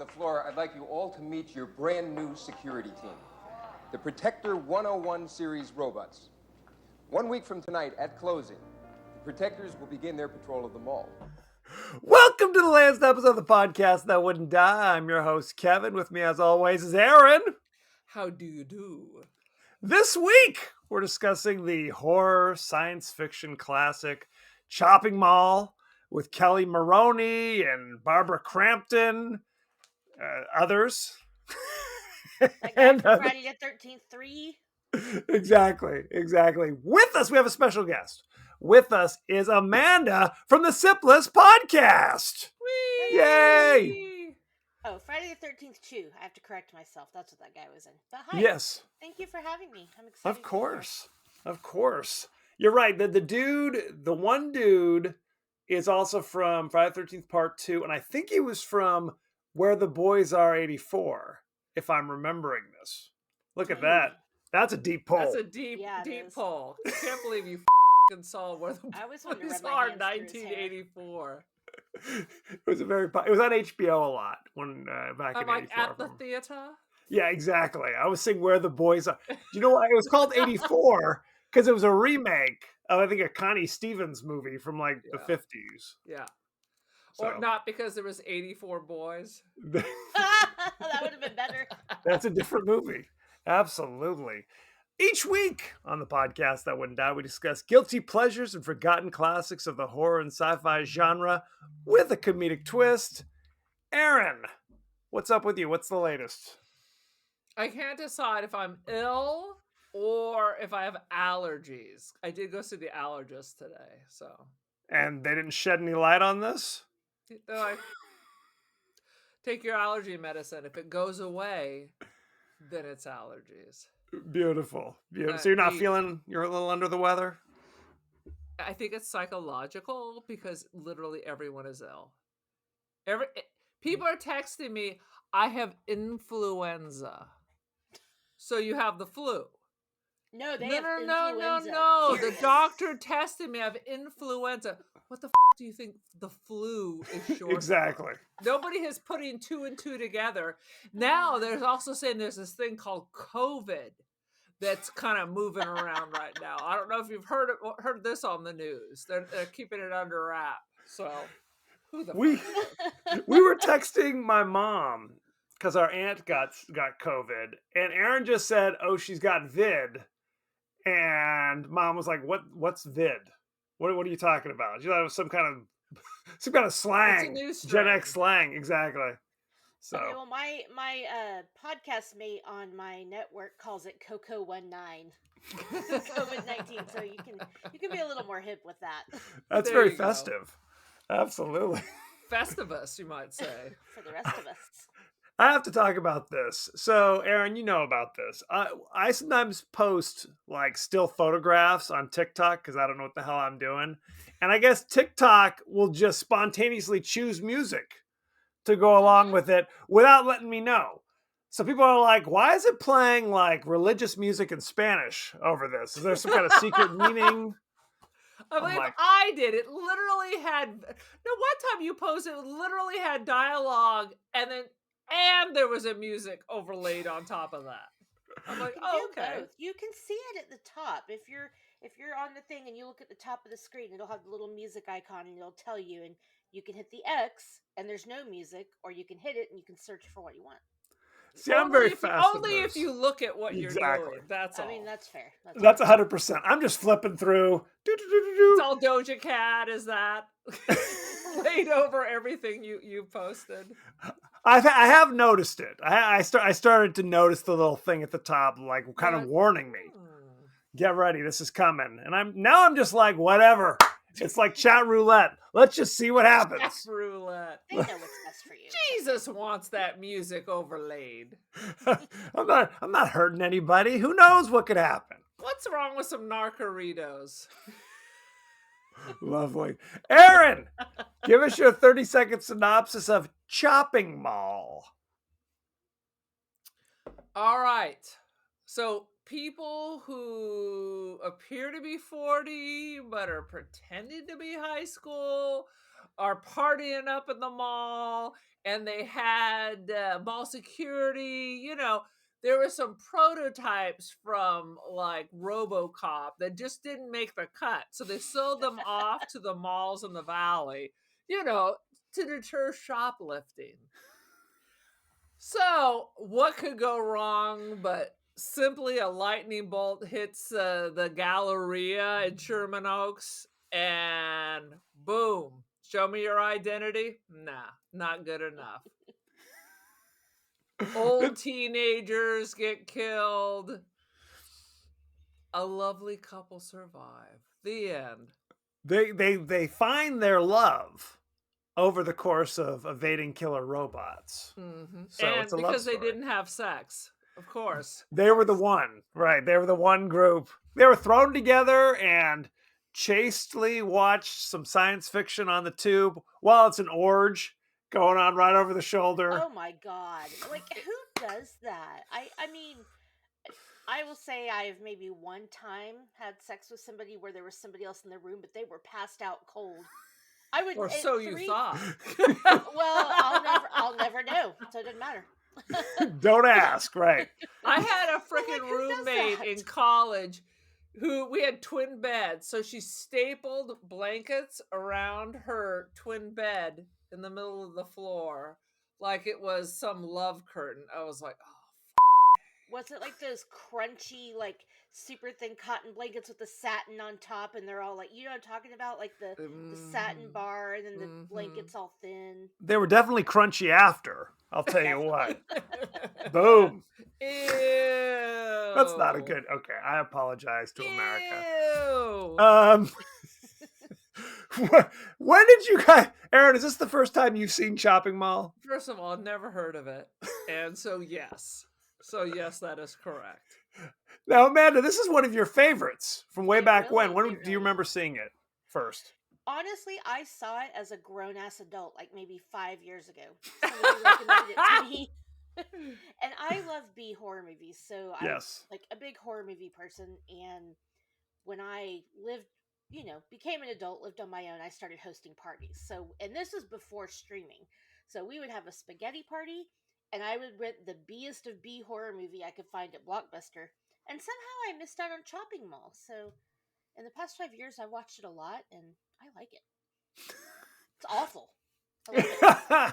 the floor, I'd like you all to meet your brand new security team, the Protector 101 series robots. 1 week from tonight at closing, the Protectors will begin their patrol of the mall. Welcome to the latest episode of the podcast that wouldn't die. I'm your host, Kevin. With me, as always, is Aaron. How do you do? This week, we're discussing the horror science fiction classic Chopping Mall with Kelly Maroney and Barbara Crampton, others. That guy from Friday the 13th 3. Exactly. With us, we have a special guest. With us is Amanda from the Sipless podcast. Whee! Yay! Oh, Friday the 13th 2. I have to correct myself. That's what that guy was in. But hi. Yes. Thank you for having me. I'm excited. Of course. You're right. The one dude is also from Friday the 13th Part 2, and I think he was from Where the Boys Are 84, if I'm remembering this. Look at that. That's a deep pull. That's a deep is. pull. I can't believe you saw Where the Boys Are 1984. It was on HBO a lot when back in 84. Like at the theater? Yeah, exactly. I was saying Where the Boys Are. Do you know why it was called 84? Because it was a remake of, I think, a Connie Stevens movie from the 50s. Yeah. So. Or not because there was 84 boys. That would have been better. That's a different movie. Absolutely. Each week on the podcast that wouldn't die, we discuss guilty pleasures and forgotten classics of the horror and sci-fi genre with a comedic twist. Aaron, what's up with you? What's the latest? I can't decide if I'm ill or if I have allergies. I did go see the allergist today, so. And they didn't shed any light on this? They're like, take your allergy medicine. If it goes away, then it's allergies. Beautiful. So you're not you're a little under the weather? I think it's psychological because literally everyone is ill. People are texting me, I have influenza. So you have the flu. No, have influenza. No. The doctor tested me. I have influenza. What the do you think the flu is short Exactly. for? Nobody is putting two and two together. Now there's also saying there's this thing called COVID that's kind of moving around right now. I don't know if you've heard this on the news. They're keeping it under wrap. So who the we were texting my mom because our aunt got COVID, and Aaron just said, "Oh, she's got vid," and Mom was like, "What's vid? What are you talking about?" She thought it was some kind of slang, Gen X slang, exactly. So, okay, well, my podcast mate on my network calls it Coco19. COVID-19, so you can be a little more hip with that. That's very festive. Absolutely. Festivus, you might say. For the rest of us. I have to talk about this. So, Aaron, you know about this. I sometimes post still photographs on TikTok because I don't know what the hell I'm doing. And I guess TikTok will just spontaneously choose music to go along with it without letting me know. So people are like, why is it playing religious music in Spanish over this? Is there some kind of secret meaning? I did. It literally had one time you posted, it literally had dialogue and there was a music overlaid on top of that. I'm like, oh, okay. Both. You can see it at the top. If you're on the thing and you look at the top of the screen, it'll have the little music icon and it'll tell you, and you can hit the X and there's no music, or you can hit it and you can search for what you want. See, I'm very fast. Only if you look at what you're doing. That's all. I mean, that's fair. That's 100%. I'm just flipping through. It's all Doja Cat, is that? Laid over everything you posted. I have noticed it. I started to notice the little thing at the top, kind of warning me. Get ready, this is coming. And I'm just like, whatever. It's like chat roulette. Let's just see what happens. Chat roulette. They know what's best for you. Jesus wants that music overlaid. I'm not hurting anybody. Who knows what could happen? What's wrong with some Narcoritos? Lovely. Aaron, give us your 30-second synopsis of Chopping Mall. All right. So people who appear to be 40 but are pretending to be high school are partying up in the mall, and they had mall security. You know, there were some prototypes from like RoboCop that just didn't make the cut, so they sold them off to the malls in the valley. You know, to deter shoplifting. So, what could go wrong but simply a lightning bolt hits the Galleria in Sherman Oaks and boom, show me your identity? Nah, not good enough. Old teenagers get killed. A lovely couple survive. The end. They find their love over the course of evading killer robots. Mm-hmm. So and it's a love because they story. didn't have sex, of course. They were the one, right? They were the one group. They were thrown together and chastely watched some science fiction on the tube while it's an orgy going on right over the shoulder. Oh my god! Like, who does that? I mean, I will say I have maybe one time had sex with somebody where there was somebody else in the room, but they were passed out cold. I would, Or and so you thought. Well, I'll never know, so it doesn't matter. Don't ask, right? I had a Well, freaking like, who does roommate that? in college who we had twin beds. So she stapled blankets around her twin bed in the middle of the floor like it was some love curtain. I was like, oh, Was it like those crunchy, like super thin cotton blankets with the satin on top, and they're all like, you know what I'm talking about, like the satin bar, and then the blankets all thin. They were definitely crunchy after. I'll tell you what. f- Boom. Ew. That's not a good. Okay, I apologize to America. Ew. When did you guys, Aaron? Is this the first time you've seen Chopping Mall? First of all, never heard of it. And so, yes. So, yes, that is correct. Now, Amanda, this is one of your favorites from way It back really- when. When it do really you remember seeing it first? Honestly, I saw it as a grown ass adult, like maybe 5 years ago. Somebody recommended it to me. And I love B horror movies, so I'm Yes. like a big horror movie person. And when I lived, became an adult, lived on my own, I started hosting parties. So, and this was before streaming. So we would have a spaghetti party, and I would rent the Best of B horror movie I could find at Blockbuster. And somehow I missed out on Chopping Mall. So in the past 5 years, I watched it a lot, and I like it. It's awful. I like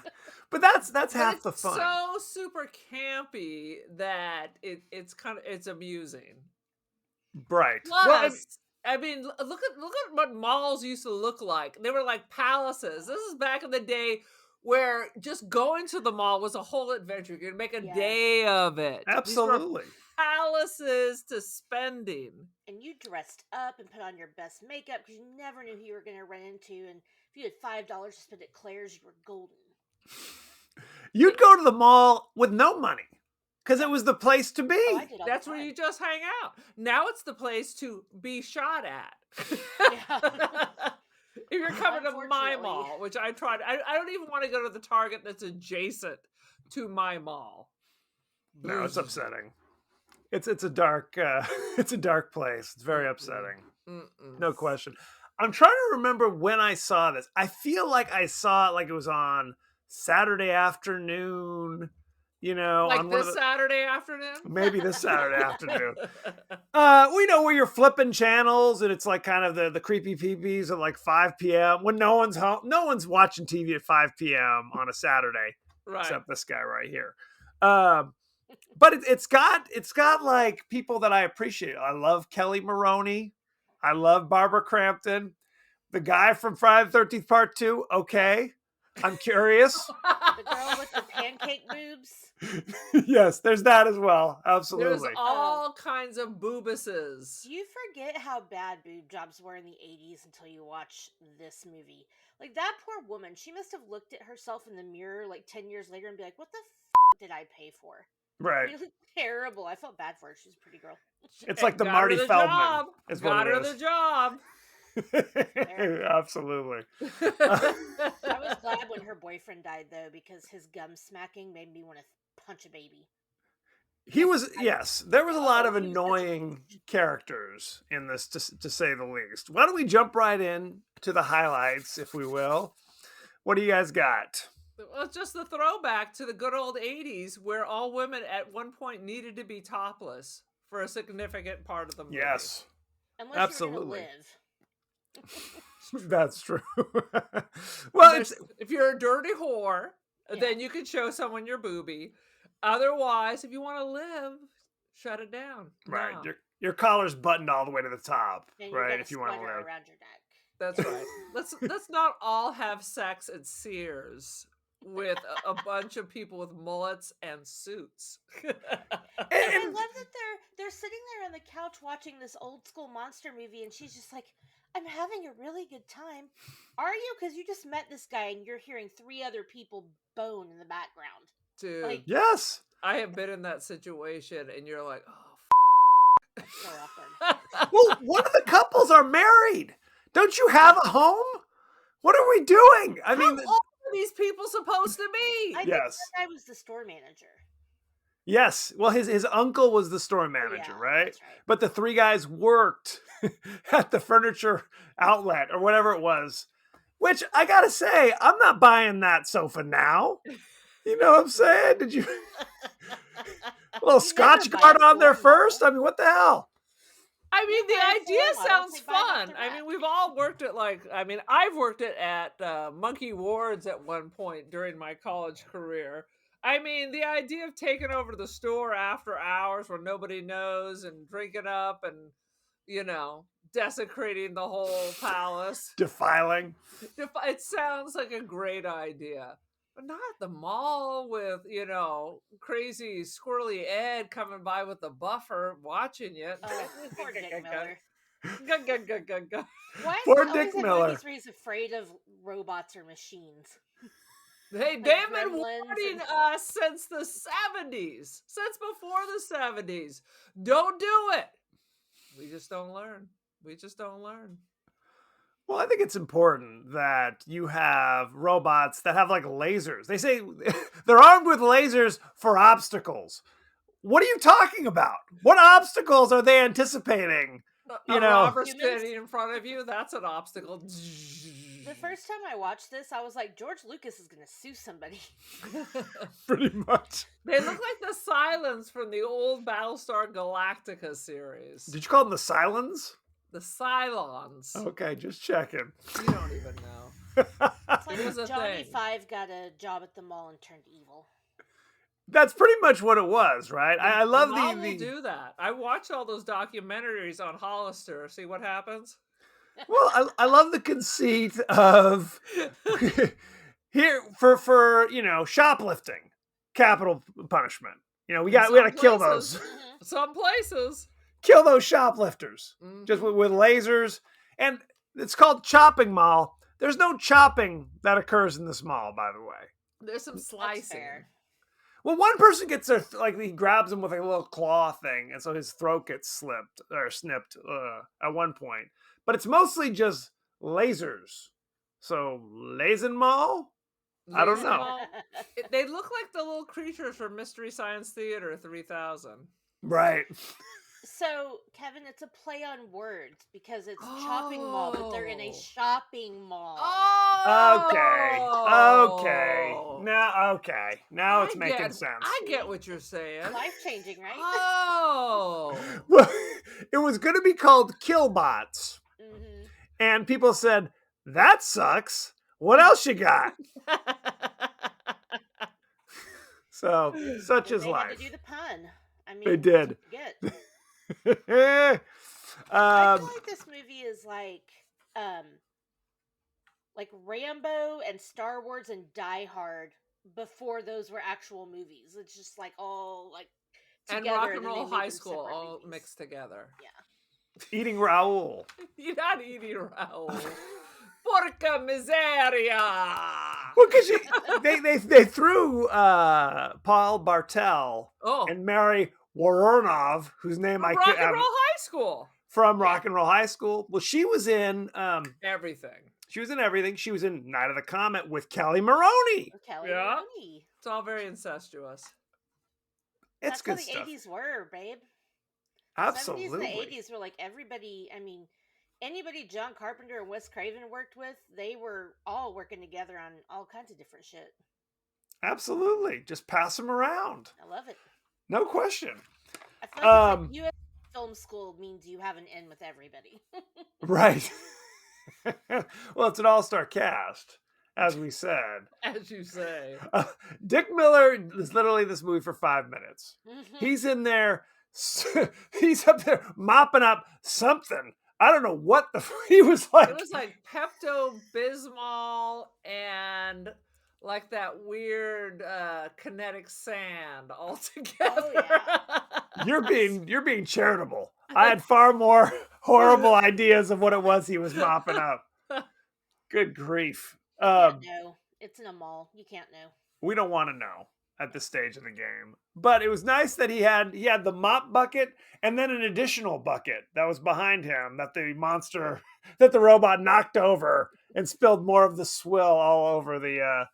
it. But that's But half the it's fun. so super campy that it's amusing. Right. Plus, Well, and- I mean, look at what malls used to look like. They were like palaces. This is back in the day where just going to the mall was a whole adventure. You could make a Yes. day of it. These were absolutely. palaces to spending. And you dressed up and put on your best makeup because you never knew who you were going to run into. And if you had $5 to spend at Claire's, you were golden. You'd go to the mall with no money because it was the place to be. Oh, I did all That's the where time. you just hang out. Now it's the place to be shot at. Yeah. If you're coming to my Unfortunately. mall, which I tried, I don't even want to go to the Target that's adjacent to my mall. No, it's upsetting. It's a dark it's a dark place. It's very upsetting. Mm-mm. No question. I'm trying to remember when I saw this. I feel like I saw it like it was on Saturday afternoon, Like on one this of the, Saturday afternoon? maybe this Saturday afternoon. Where you're flipping channels and it's like kind of the creepy peepees at like 5 p.m. when no one's home. No one's watching TV at 5 p.m. on a Saturday Right. except this guy right here. But it's got like people that I appreciate. I love Kelly Maroney. I love Barbara Crampton. The guy from Friday the 13th Part 2. Okay. I'm curious. The girl with the pancake boobs. Yes, there's that as well. There's Absolutely. all kinds of boobuses. Do you forget how bad boob jobs were in the 80s until you watch this movie? Like, that poor woman, she must have looked at herself in the mirror like 10 years later and be like, what the did I pay for? Right. It looked terrible. I felt bad for her. She's a pretty girl. It's like the Got her Marty the Feldman. job. Is Got what her it the is. job. Absolutely. I was glad when her boyfriend died, though, because his gum smacking made me want to punch a baby. He was, yes, there was a lot of he was such a annoying characters in this, to say the least. Why don't we jump right in to the highlights, if we will? What do you guys got? Well, it's just the throwback to the good old 80s where all women at one point needed to be topless for a significant part of the movie. Yes, Unless absolutely. you're gonna live. that's true. Well, it's If you're a dirty whore, Yeah. then you can show someone your boobie. Otherwise, if you want to live, shut it down. right. No. Your collar's buttoned all the way to the top, And you've right? got a If you want to sweater live. around your neck. That's right. Let's not all have sex at Sears with a bunch of people with mullets and suits. And I love that they're sitting there on the couch watching this old school monster movie, and she's just like, "I'm having a really good time." Are you? Because you just met this guy, and you're hearing 3 other people bone in the background. Dude, Like- Yes. I have been in that situation, and you're like, So awkward. oh. Well, one of the couples are married. Don't you have a home? What are we doing? I mean, How old are these people supposed to be? I think yes. that guy was the store manager. Yes. Well, his uncle was the store manager, Yeah, right? that's right. But the 3 guys worked at the furniture outlet or whatever it was. Which I gotta say, I'm not buying that sofa now. You know what I'm saying? Did you a little You Scotch never buy guard a on there formal. first? I mean, what the hell? I mean, the buy a idea formal, I don't sounds think buy it off fun. the I rack. mean, we've all worked at I've worked at Monkey Ward's at one point during my college career. I mean, the idea of taking over the store after hours where nobody knows and drinking up and, desecrating the whole palace. Defiling. It sounds like a great idea. But not at the mall with, crazy squirrely Ed coming by with the buffer watching you. Oh, poor Dick Miller. Go. Why is Poor it Dick always in Miller. movies where he's afraid of robots or machines? Hey, Like they've been Gremlins warning and- us since the 70s, since before the 70s. Don't do it. We just don't learn. Well, I think it's important that you have robots that have like lasers. They say they're armed with lasers for obstacles. What are you talking about? What obstacles are they anticipating? A You know- robber Humans- standing in front of you, that's an obstacle. The first time I watched this, I was like, George Lucas is going to sue somebody. Pretty much. They look like the Cylons from the old Battlestar Galactica series. Did you call them the Silence? The Cylons. Okay, just checking. You don't even know. It's like It was a Johnny thing. Five got a job at the mall and turned evil. That's pretty much what it was, right? I love Mom the will do that. I watch all those documentaries on Hollister. See what happens. well, I love the conceit of here for shoplifting, capital punishment. We got to kill those Mhm. Some places. kill those shoplifters just Mhm. with lasers, and it's called chopping mall. There's no chopping that occurs in this mall, by the way. There's some That's slicing. fair. Well, one person gets their he grabs him with a little claw thing, and so his throat gets snipped at one point. But it's mostly just lasers. So Lazenmall? I don't know. Well, they look like the little creatures from Mystery Science Theater 3000. Right. So, Kevin, it's a play on words because it's chopping mall, but they're in a Oh. shopping mall. Okay. Now it's I making get- sense. I get what you're saying. Life changing, right? Oh. Well, it was going to be called Killbots, hmm and people said that sucks. What else you got? So such is They had life. to do the pun. I mean, They did. Good. I feel um, like this movie is like Rambo and Star Wars and Die Hard before those were actual movies. It's just like all like And together, Rock and then they Roll made High them School separate all movies. mixed together. eating Raoul. You're not eating Raul. Porca miseria. Well, because they threw Paul Bartel Oh, and Mary Woronov, whose name I Rock can't and Roll High School. from Rock and Roll High School. Well, she was in Everything. everything. She was in Night of the Comet with Kelly Maroney. Kelly Yeah. Maroney. It's all very incestuous. It's That's good how the stuff. 80s were, babe. 70s Absolutely. and the 80s were like everybody, I mean, anybody John Carpenter and Wes Craven worked with, they were all working together on all kinds of different shit. Absolutely. Just pass them around. I love it. No question. I feel like Um, it's like US film school means you have an in with everybody. right. Well, it's an all-star cast, as we said. As you say. Dick Miller is literally this movie for 5 minutes. Mhm. He's in there. He's up there mopping up something. I don't know what he was like. It was like Pepto Bismol and like that weird kinetic sand all together. You're being charitable. I had far more horrible ideas of what it was he was mopping up. Good grief. You can't know. It's in a mall. You can't know. We don't want to know at this stage of the game. But it was nice that he had the mop bucket and then an additional bucket that was behind him that the robot knocked over and spilled more of the swill all over the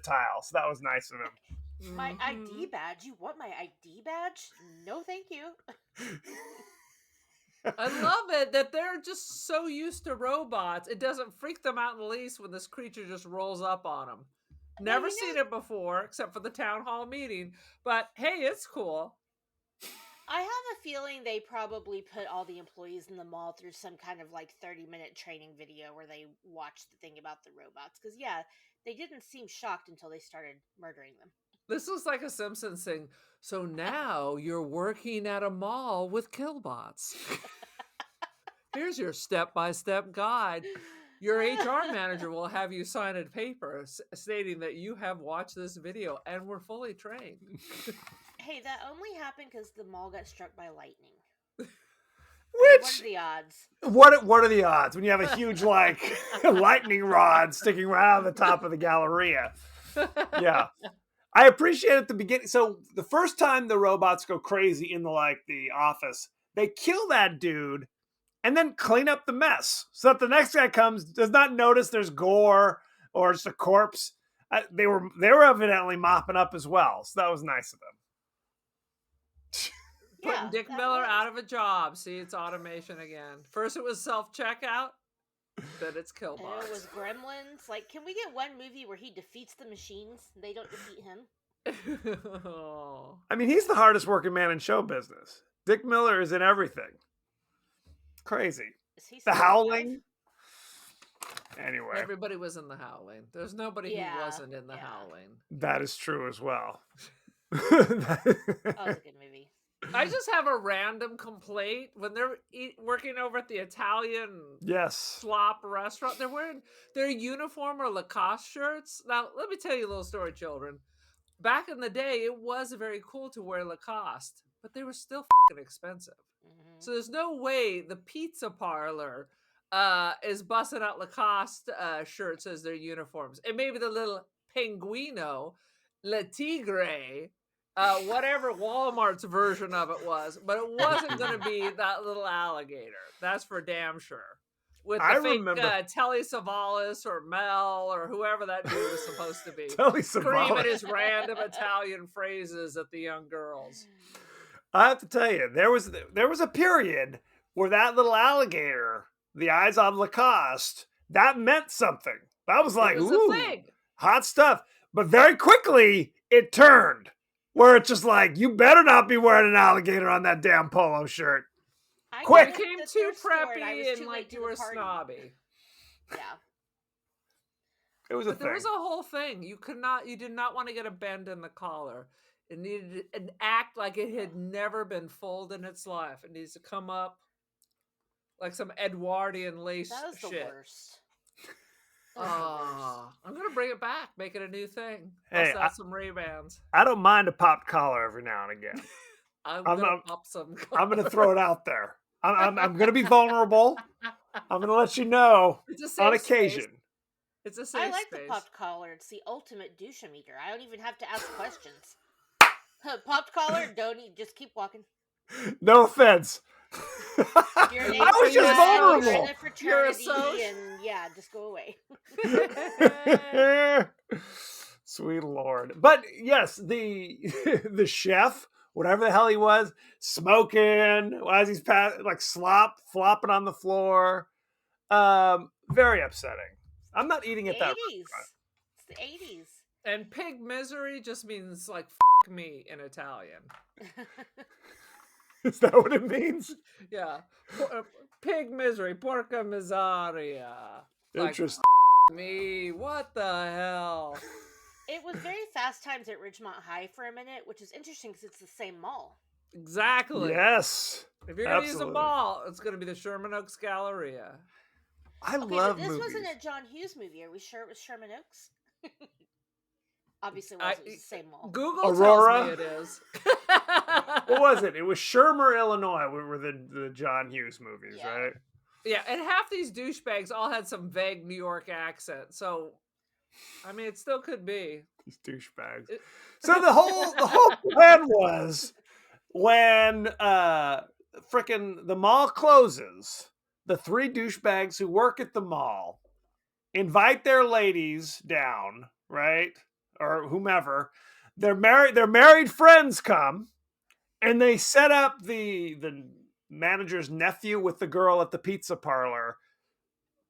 tile. So that was nice of him. My Mhm. ID badge? You want my ID badge? No, thank you. I love it that they're just so used to robots. It doesn't freak them out in the least when this creature just rolls up on them. Never seen it before, except for the town hall meeting. But hey, it's cool. I have a feeling they probably put all the employees in the mall through some kind of like 30-minute training video where they watched the thing about the robots. Because, yeah, they didn't seem shocked until they started murdering them. This was like a Simpsons thing. So now you're working at a mall with killbots. Here's your step-by-step guide. Your HR manager will have you sign a paper stating that you have watched this video and were fully trained. Hey, that only happened because the mall got struck by lightning. What Which are the odds? what are the odds when you have a huge like lightning rod sticking right out of the top of the Galleria? Yeah. I appreciate at the beginning. So the first time the robots go crazy in the office, they kill that dude and then clean up the mess so that the next guy comes, does not notice there's gore or just a corpse. They were evidently mopping up as well. So that was nice of them. Putting Dick Miller out of a job. See, it's automation again. First it was self-checkout, then it's And killbots. it was Gremlins. Like, can we get one movie where he defeats the machines? They don't defeat him. Oh. I mean, he's the hardest working man in show business. Dick Miller is in everything. Crazy. Is he The still Howling. Anyway, Everybody was in The Howling. There's nobody Yeah, who wasn't in The yeah. Howling. that is true as well. alive? Oh, it was a good movie. I just have a random complaint when they're working over at the Italian Yes. slop restaurant. They're wearing their uniform or Lacoste shirts. Now, let me tell you a little story, children. Back in the day, it was very cool to wear Lacoste, but they were still fucking expensive. Mhm. So there's no way the pizza parlor is busting out Lacoste shirts as their uniforms. And maybe the little Pinguino, Le Tigre, whatever Walmart's version of it was, but it wasn't going to be that little alligator. That's for damn sure. With the I fake remember- Telly Savalas or Mel or whoever that dude was supposed to be. Telly Screaming Savalas. his random Italian phrases at the young girls. I have to tell you, there was a period where that little alligator, the eyes on Lacoste, that meant something. That was like, It was ooh, a thing. hot stuff. But very quickly, it turned where it's just like, you better not be wearing an alligator on that damn polo shirt. I Quick! You got became at the too thrift store and I was preppy and too like late to you the were party. snobby. Yeah. It was a But there thing. was a whole thing. You did not want to get a bend in the collar. It needed an act like it had never been folded in its life. It needs to come up like some Edwardian lace That was the shit. worst. That was the worst. Ah, I'm gonna bring it back, make it a new thing. Hey, Bust out some Ray-Bans. I don't mind a popped collar every now and again. I'm I'm gonna not- pop some. I'm going to throw it out there. I'm going to be vulnerable. I'm going to let you know It's a on safe space. occasion. It's a safe I like space. the popped collar. It's the ultimate douche-meter. I don't even have to ask questions. Popped collar, don't eat. Just keep walking. No offense. You're an I was just API, You're vulnerable. in a fraternity, soc. and yeah, just go away. Sweet Lord. But yes, the the chef, whatever the hell he was, smoking as he's flopping on the floor. Very upsetting. I'm not eating The at that 80s. restaurant. It's the 80s. And pig misery just means like "f me" in Italian. Is that what it means? Yeah, pig misery, porca miseria. Like Interesting. me, what the hell? It was very Fast Times at Ridgemont High for a minute, which is interesting because it's the same mall. Exactly. Yes. If you're gonna use a Absolutely. mall, it's gonna be the Sherman Oaks Galleria. I Okay, love but this movies. wasn't a John Hughes movie. Are we sure it was Sherman Oaks? Obviously, it was the same mall. Google Aurora? tells me it is. What was it? It was Shermer, Illinois. We were the John Hughes movies, Yeah. right? Yeah, and half these douchebags all had some vague New York accent. So, I mean, it still could be. These douchebags. It- So the whole plan was when frickin' the mall closes, the three douchebags who work at the mall invite their ladies down, right? Or whomever. Their married friends come, and they set up the manager's nephew with the girl at the pizza parlor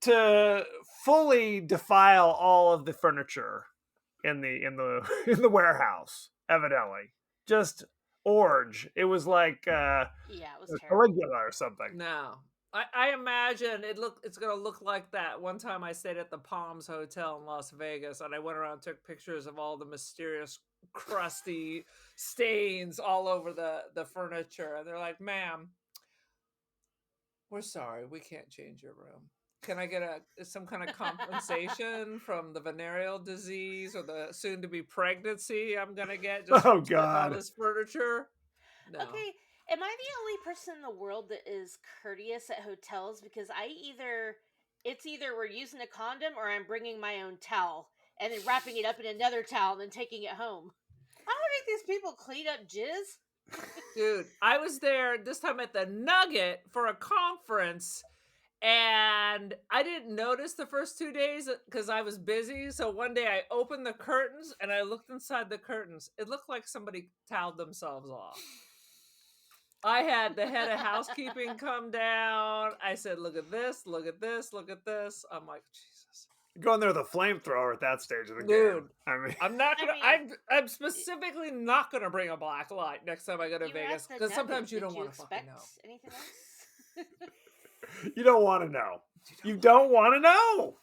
to fully defile all of the furniture in the warehouse. Evidently, just orange. It was like Yeah, it was terrible. Caligula or something. No. I imagine it's gonna look like that. One time I stayed at the Palms Hotel in Las Vegas and I went around and took pictures of all the mysterious crusty stains all over the furniture. And they're like, ma'am, we're sorry, we can't change your room. Can I get some kind of compensation from the venereal disease or the soon to be pregnancy I'm gonna get just Oh, from all God. this furniture? No. Okay, am I the only person in the world that is courteous at hotels? Because it's either we're using a condom or I'm bringing my own towel and then wrapping it up in another towel and then taking it home. I don't make these people clean up jizz. Dude, I was there this time at the Nugget for a conference, and I didn't notice the first 2 days because I was busy. So one day I opened the curtains and I looked inside the curtains. It looked like somebody toweled themselves off. I had the head of housekeeping come down. I said, look at this, look at this, look at this. I'm like, Jesus. Going there with a flamethrower at that stage of the Dude, game. I mean, I'm not gonna. I I'm specifically not gonna bring a black light next time I go to You were Vegas at the because sometimes Nugget. you don't Did want to fucking expect know. anything else? you don't want to know. You don't want to know.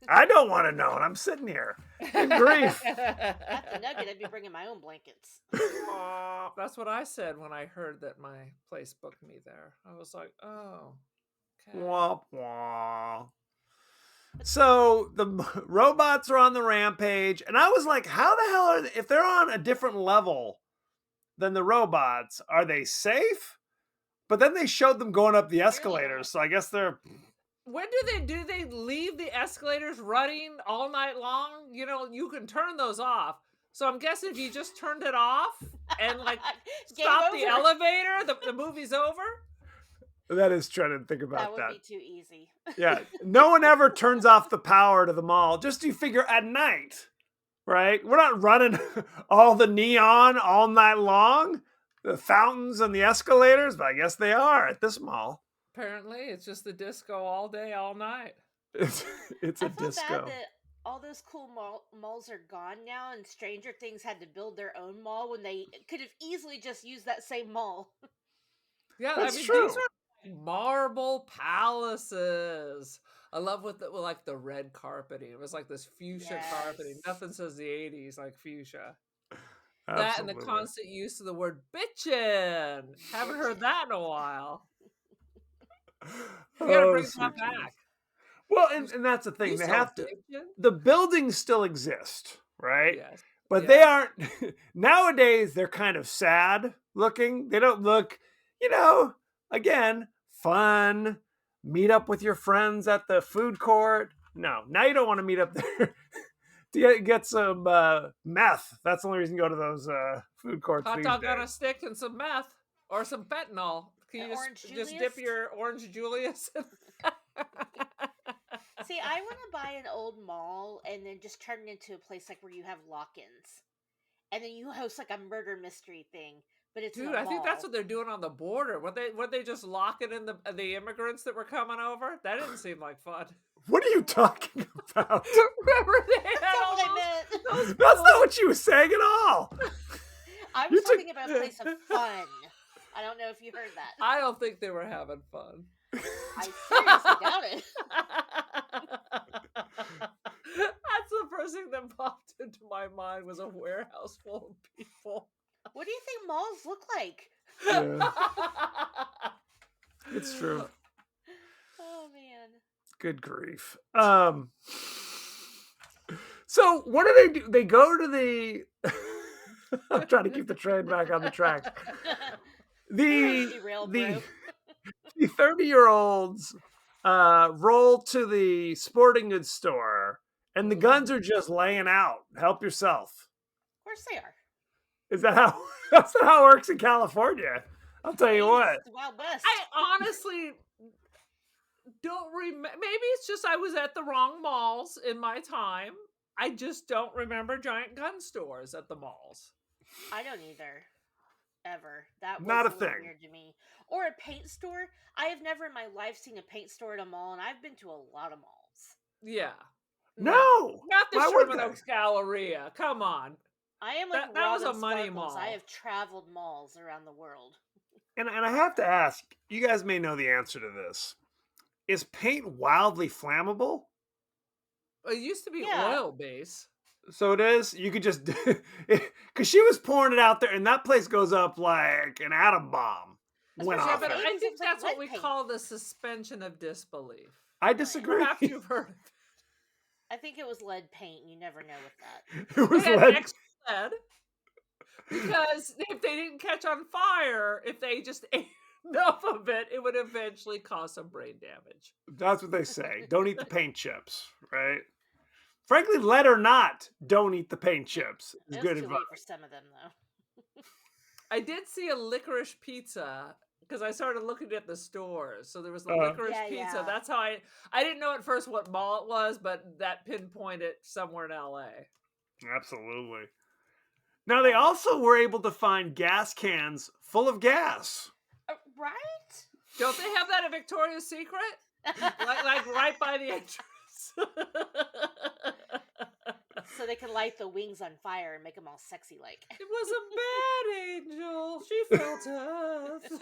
I don't want to know, and I'm sitting here in grief. At the Nugget, I'd be bringing my own blankets. That's what I said when I heard that my place booked me there. I was like, oh, okay. Womp womp. So the robots are on the rampage, and I was like, how the hell are they, if they're on a different level than the robots, are they safe? But then they showed them going up the escalators, so I guess they're When do they leave the escalators running all night long? You know, you can turn those off. So I'm guessing if you just turned it off and like Game stop the over. elevator, the movie's over. that is trying to think That about would that. be too easy. Yeah, no one ever turns off the power to the mall. Just you figure at night, right? We're not running all the neon all night long, the fountains and the escalators, but I guess they are at this mall. Apparently, it's just the disco all day, all night. It's a I feel disco. bad that all those cool malls are gone now, and Stranger Things had to build their own mall when they could have easily just used that same mall. Yeah, That's I mean true. these are marble palaces. I love with like the red carpeting. It was like this fuchsia carpeting. Yes. Nothing says the 80s like fuchsia. That and the Absolutely. constant use of the word bitchin'. Haven't heard that in a while. You gotta Oh, bring sweet that Jesus. back. Well, and that's the thing. You They so have to. bitchin'? The buildings still exist, right? Yes. But Yeah. they aren't. Nowadays, they're kind of sad looking. They don't look, again, fun. Meet up with your friends at the food court. No, now you don't want to meet up there to get some meth. That's the only reason you go to those food courts. Hot these dog on a days. stick and some meth or some fentanyl. Can you Orange just dip Julius? your orange Julius? See, I want to buy an old mall and then just turn it into a place like where you have lock-ins, and then you host like a murder mystery thing. But it's Dude, in a I think that's mall. what they're doing on the border. Would they just lock it in the immigrants that were coming over? That didn't seem like fun. What are you talking about? Remember they had That's all not what I those- meant. those That's not what you were saying at all. I You was took- talking about a place of fun. I don't know if you heard that. I don't think they were having fun. I seriously doubt it. That's the first thing that popped into my mind was a warehouse full of people. What do you think malls look like? Yeah, it's true. Oh man. Good grief. So what do they do? They go to the. I'm trying to keep the train back on the tracks. Derailed, The bro. the 30-year-olds roll to the sporting goods store, and the guns are just laying out. Help yourself. Of course they are. Is that how? That's not how it works in California. I'll tell you what. It's the Wild West. I honestly don't remember. Maybe it's just I was at the wrong malls in my time. I just don't remember giant gun stores at the malls. I don't either. Ever. That was Not a a little thing. weird to me. Or a paint store. I have never in my life seen a paint store at a mall, and I've been to a lot of malls. Yeah. No. Not the Why would Sherman they? Oaks Galleria. Come on. I am like That was a Robin money Sparkles. mall. I have traveled malls around the world. And I have to ask, you guys may know the answer to this. Is paint wildly flammable? It used to be Yeah. oil base. So it is. You could just because she was pouring it out there, and that place goes up like an atom bomb. Went Especially off But if it. I It's think like that's what lead we paint. call the suspension of disbelief. I disagree. Perhaps you've heard of I think it was lead paint. You never know with that. It was They had lead. extra lead because if they didn't catch on fire, if they just ate enough of it, it would eventually cause some brain damage. That's what they say. Don't eat the paint chips, right? Frankly, lead or not, don't eat the paint chips. It's It's good too advice. late for some of them, though. I did see a licorice pizza because I started looking at the stores. So there was the Uh-huh. licorice Yeah, pizza. yeah. That's how I didn't know at first what mall it was, but that pinpointed somewhere in LA. Absolutely. Now they also were able to find gas cans full of gas. Right? Don't they have that at Victoria's Secret? Like right by the entrance. So they can light the wings on fire and make them all sexy like. It was a bad angel. She felt us.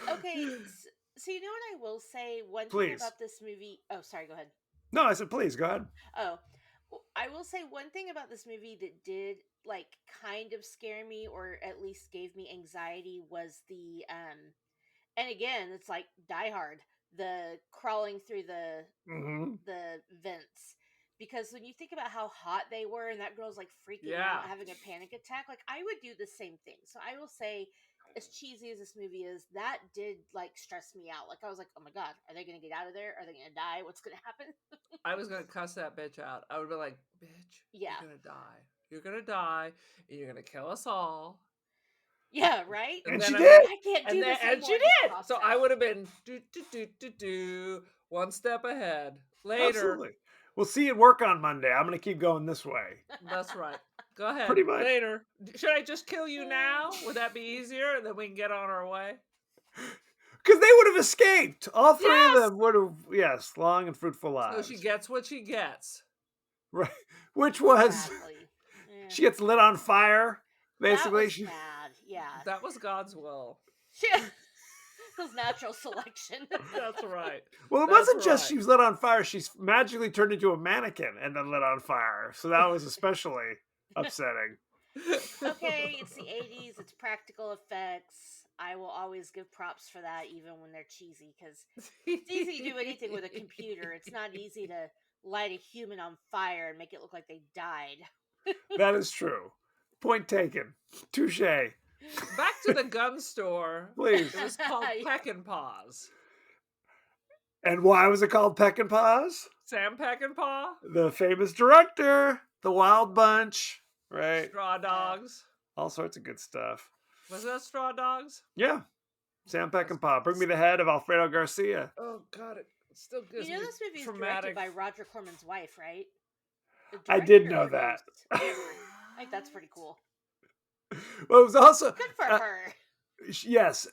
Okay, so you know what I will say? One thing Please. about this movie. Oh, sorry, go ahead. No, I said, please, go ahead. Oh, I will say one thing about this movie that did like kind of scare me, or at least gave me anxiety, was the and again, it's like Die Hard, the crawling through the Mm-hmm. vents. Because when you think about how hot they were and that girl's like freaking Yeah. out, having a panic attack, like I would do the same thing. So I will say, as cheesy as this movie is, that did like stress me out. Like I was like, oh my god, are they gonna get out of there? Are they gonna die? What's gonna happen? I was gonna cuss that bitch out. I would be like, bitch, Yeah. you're gonna die. You're gonna die, and you're gonna kill us all. Yeah, right. And then she I- did. I can't do And then, this and anymore. she I just did. crossed So out. I would have been one step ahead. Later. Absolutely. We'll see it work on Monday. I'm going to keep going this way. That's right. Go ahead. Pretty much. Later. Should I just kill you now? Would that be easier? And then we can get on our way. Because they would have escaped. All three Yes! of them would have, yes, long and fruitful So lives. she gets what she gets. Right. Which was, Exactly. Yeah. she gets lit on fire. That Basically, was she, bad. Yeah. That was God's will. It was natural selection. That's right. well, it That's wasn't just right. she was lit on fire. She's magically turned into a mannequin and then lit on fire. So that was especially upsetting. Okay, it's the 80s, it's practical effects. I will always give props for that, even when they're cheesy, because it's easy to do anything with a computer. It's not easy to light a human on fire and make it look like they died. That is true. Point taken. Touche. Back to the gun store. Please. It was called Yeah. Peck and Paws. And why was it called Peck and Paws? Sam Peckinpah, The famous director, The Wild Bunch, right? Straw Dogs. All sorts of good stuff. Was that Straw Dogs? Yeah. Sam Peckinpah. Bring me the head of Alfredo Garcia. Oh God, it still gives You know me this movie is traumatic. directed by Roger Corman's wife, right? The I did director know that. produced. I think that's pretty cool. Well, it was also Good for Uh, her. yes,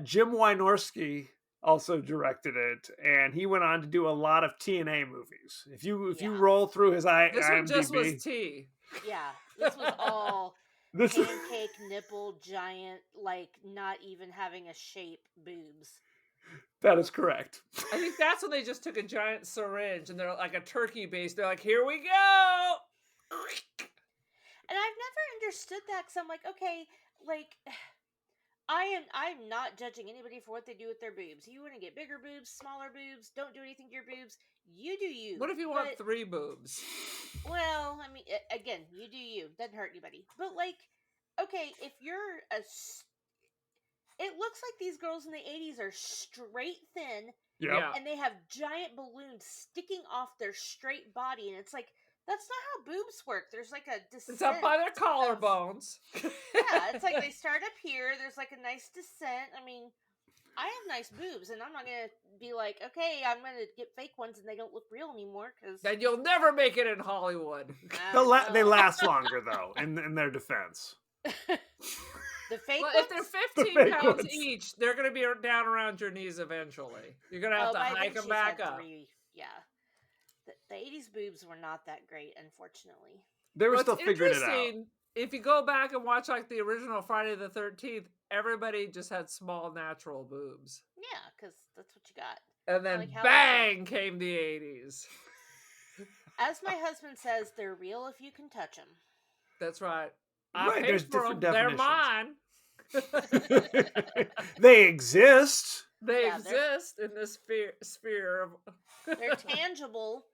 Jim Wynorski also directed it, and he went on to do a lot of TNA movies. If you Yeah. roll through his This one just was IMDb, T. Yeah, this was all this pancake nipple giant, like not even having a shape boobs. that is correct. I think that's when they just took a giant syringe and they're like a turkey base. They're like, here we go. And I've never understood that because I'm like, okay, like I'm not judging anybody for what they do with their boobs. You want to get bigger boobs, smaller boobs, don't do anything to your boobs. You do you. What if you want But- 3 boobs? Well, I mean, again, you do you. Doesn't hurt anybody. But like, okay, if you're it looks like these girls in the 80s are straight thin Yep. Yeah. and they have giant balloons sticking off their straight body, and it's like that's not how boobs work. There's like a descent. It's up by their of- collarbones. Yeah, it's like they start up here. There's like a nice descent. I mean, I have nice boobs, and I'm not gonna be like, okay, I'm gonna get fake ones, and they don't look real anymore because Then you'll never make it in Hollywood. They last longer though. In their defense, The fake Well, ones. if they're The 15 fake pounds ones. each, they're going to be down around your knees eventually. You're going to have to by then hike them she's back had up. 3. Yeah, the 80s boobs were not that great, unfortunately. they were What's still figuring it out. interesting, if you go back and watch like the original Friday the 13th, everybody just had small natural boobs. Yeah, because that's what you got. And then Like how- bang came the 80s. As my husband says, they're real if you can touch them. That's right. I Right, paid there's for different 'em. They're definitions. mine. They exist. They Yeah, they're- exist in this sphere of. They're tangible.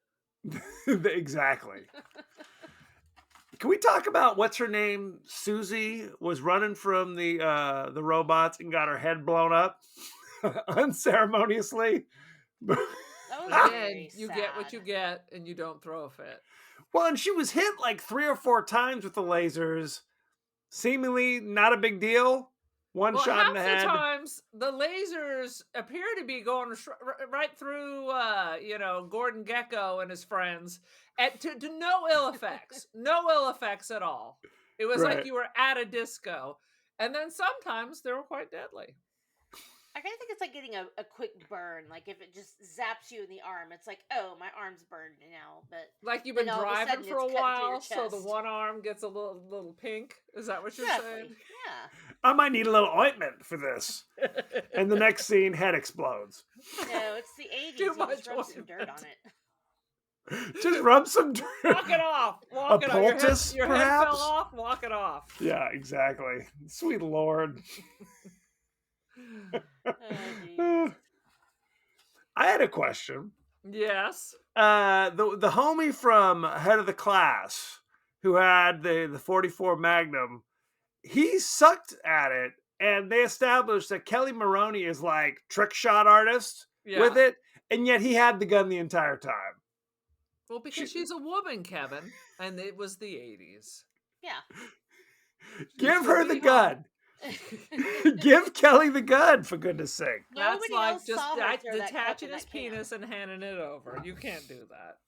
Exactly. Can we talk about what's her name? Susie was running from the robots and got her head blown up unceremoniously. That was Again, very you get what sad. you get, and you don't throw a fit. Well, and she was hit like 3 or 4 times with the lasers. Seemingly not a big deal. One Well, shot half in the the head. times the lasers appear to be going right through, Gordon Gecko and his friends, and to no ill effects, no ill effects at all. It was Right. like you were at a disco, and then sometimes they were quite deadly. I kind of think it's like getting a quick burn. Like if it just zaps you in the arm, it's like, oh, my arm's burned now. But Like you've Then been all of a driving sudden for a it's cutting through your while, so the chest. one arm gets a little pink. Is that what you're exactly, saying? yeah. I might need a little ointment for this. And the next scene, head explodes. No, it's the 80s. Too You just much rub some dirt ointment. on it. Just rub some dirt. Walk it off. Walk it off. poultice, Your head perhaps? fell off. Walk it off. Yeah, exactly. Sweet Lord. Oh, geez. I had a question. Yes. The homie from Head of the Class who had the 44 Magnum, he sucked at it, and they established that Kelly Maroney is like trick shot artist Yeah. with it, and yet he had the gun the entire time. Well, because she's a woman, Kevin, and it was the 80s. Yeah. Give her the Be gun. Give Kelly the gun, for goodness sake. That's Nobody like else just saw her throw that cup detaching in his that can. penis and handing it over. You can't do that.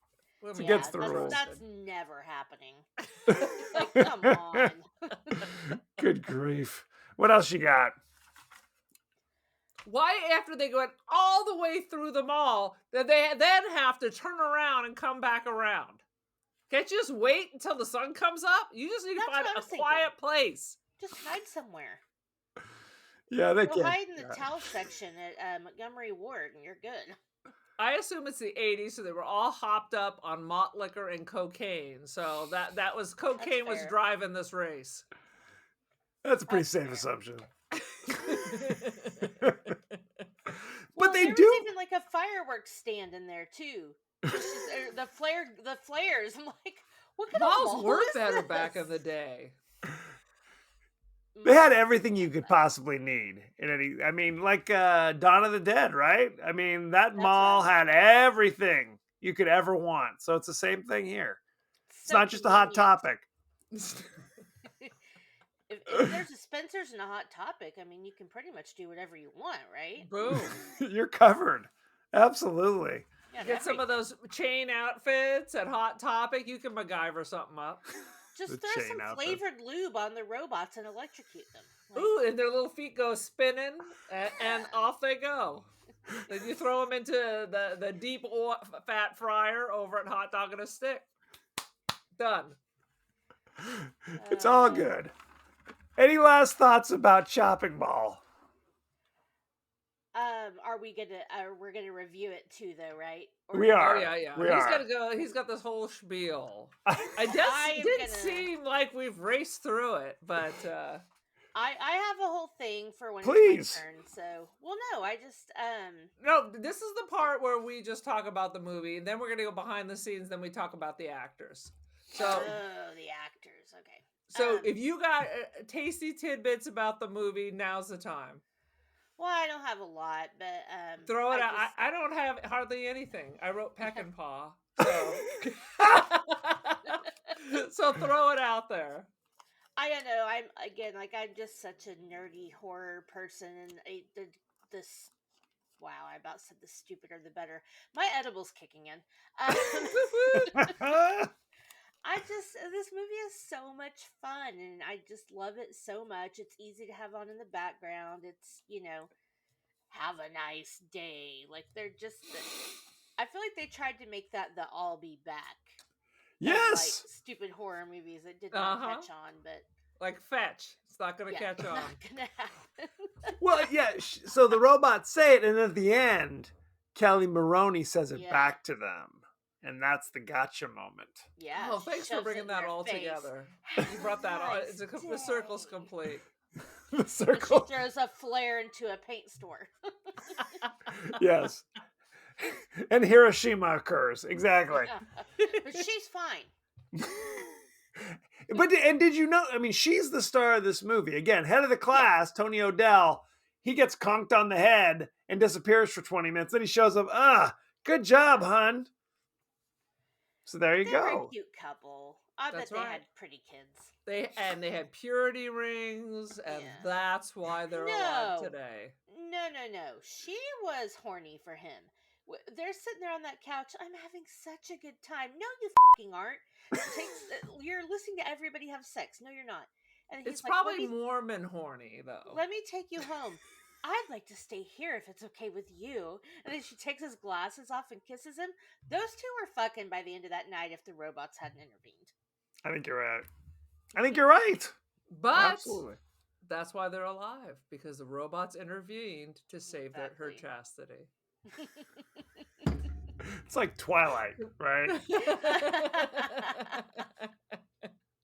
Women against are the that's, rules. That's never happening. Like, come on. Good grief. What else you got? Why, after they went all the way through the mall, that they then have to turn around and come back around? Can't you just wait until the sun comes up? You just need to That's find what I a was thinking. quiet place. Just hide somewhere. Yeah, they Go can't. hide in the towel section at Montgomery Ward, and you're good. I assume it's the 80s, so they were all hopped up on malt liquor and cocaine. So that was cocaine was fair. driving this race. That's a pretty That's safe fair. assumption. Well, But they there do. was even like a fireworks stand in there too. The flares. I'm like, what kind of Malls mall were is better back in this? the day. They had everything you could possibly need in any. I mean, like Dawn of the Dead, right? I mean, that That's mall right. had everything you could ever want. So it's the same thing here. It's So not just a hot convenient. topic. If there's a Spencer's and a Hot Topic, I mean, you can pretty much do whatever you want, right? Boom. You're covered. Absolutely. Yeah, Get some of those chain outfits at Hot Topic. You can MacGyver something up. The Just throw chain some outfit. flavored lube on the robots and electrocute them. Like, Ooh, and their little feet go spinning, and off they go. Then you throw them into the deep fat fryer over at Hot Dog and a Stick. Done. It's all good. Any last thoughts about Chopping Mall? We're gonna review it too, though, right? We are. Oh yeah. We He's are. gotta go. He's got this whole spiel. I am Didn't gonna- seem like we've raced through it, but I have a whole thing for when Please. it's my turn. So, well, no, I just no. This is the part where we just talk about the movie, and then we're gonna go behind the scenes. Then we talk about the actors. So, the actors. Okay. so if you got tasty tidbits about the movie, now's the time. Well, I don't have a lot, but Throw it I out. just- I don't have hardly anything. I wrote Peck and Paw, so so throw it out there. I don't know. I'm just such a nerdy horror person, and this. Wow, I about said the stupider the better. My edible's kicking in. This movie is so much fun, and I just love it so much. It's easy to have on in the background. It's, have a nice day. Like, they're just, I feel like they tried to make that the I'll be back. Yes. Like stupid horror movies that did not catch on, but Like Fetch, it's not gonna catch it's on. not gonna happen. Well, yeah. So the robots say it, and at the end, Kelly Maroney says it Yeah. back to them, and that's the gotcha moment. Yeah. Oh, she thanks for shoves it bringing in that their all face. together. Have You brought that a all. nice The circle's day. complete. The And she circle. throws a flare into a paint store. Yes. And Hiroshima occurs. Exactly. But she's fine. And did you know? I mean, she's the star of this movie. Again, head of the class, Tony O'Dell. He gets conked on the head and disappears for 20 minutes. Then he shows up. Good job, hun. So there you They were a go. cute couple. I That's bet they right. had pretty kids. They had purity rings, and Yeah. that's why they're alive No. today. No. She was horny for him. They're sitting there on that couch. I'm having such a good time. No, you fucking aren't. You're listening to everybody have sex. No, you're not. And he's It's like, probably Mormon horny though. let me take you home. I'd like to stay here if it's okay with you. And then she takes his glasses off and kisses him. Those two were fucking by the end of that night if the robots hadn't intervened. I think you're right. I think you're right. But Absolutely. that's why they're alive, because the robots intervened to save her Exactly. chastity. It's like Twilight, right?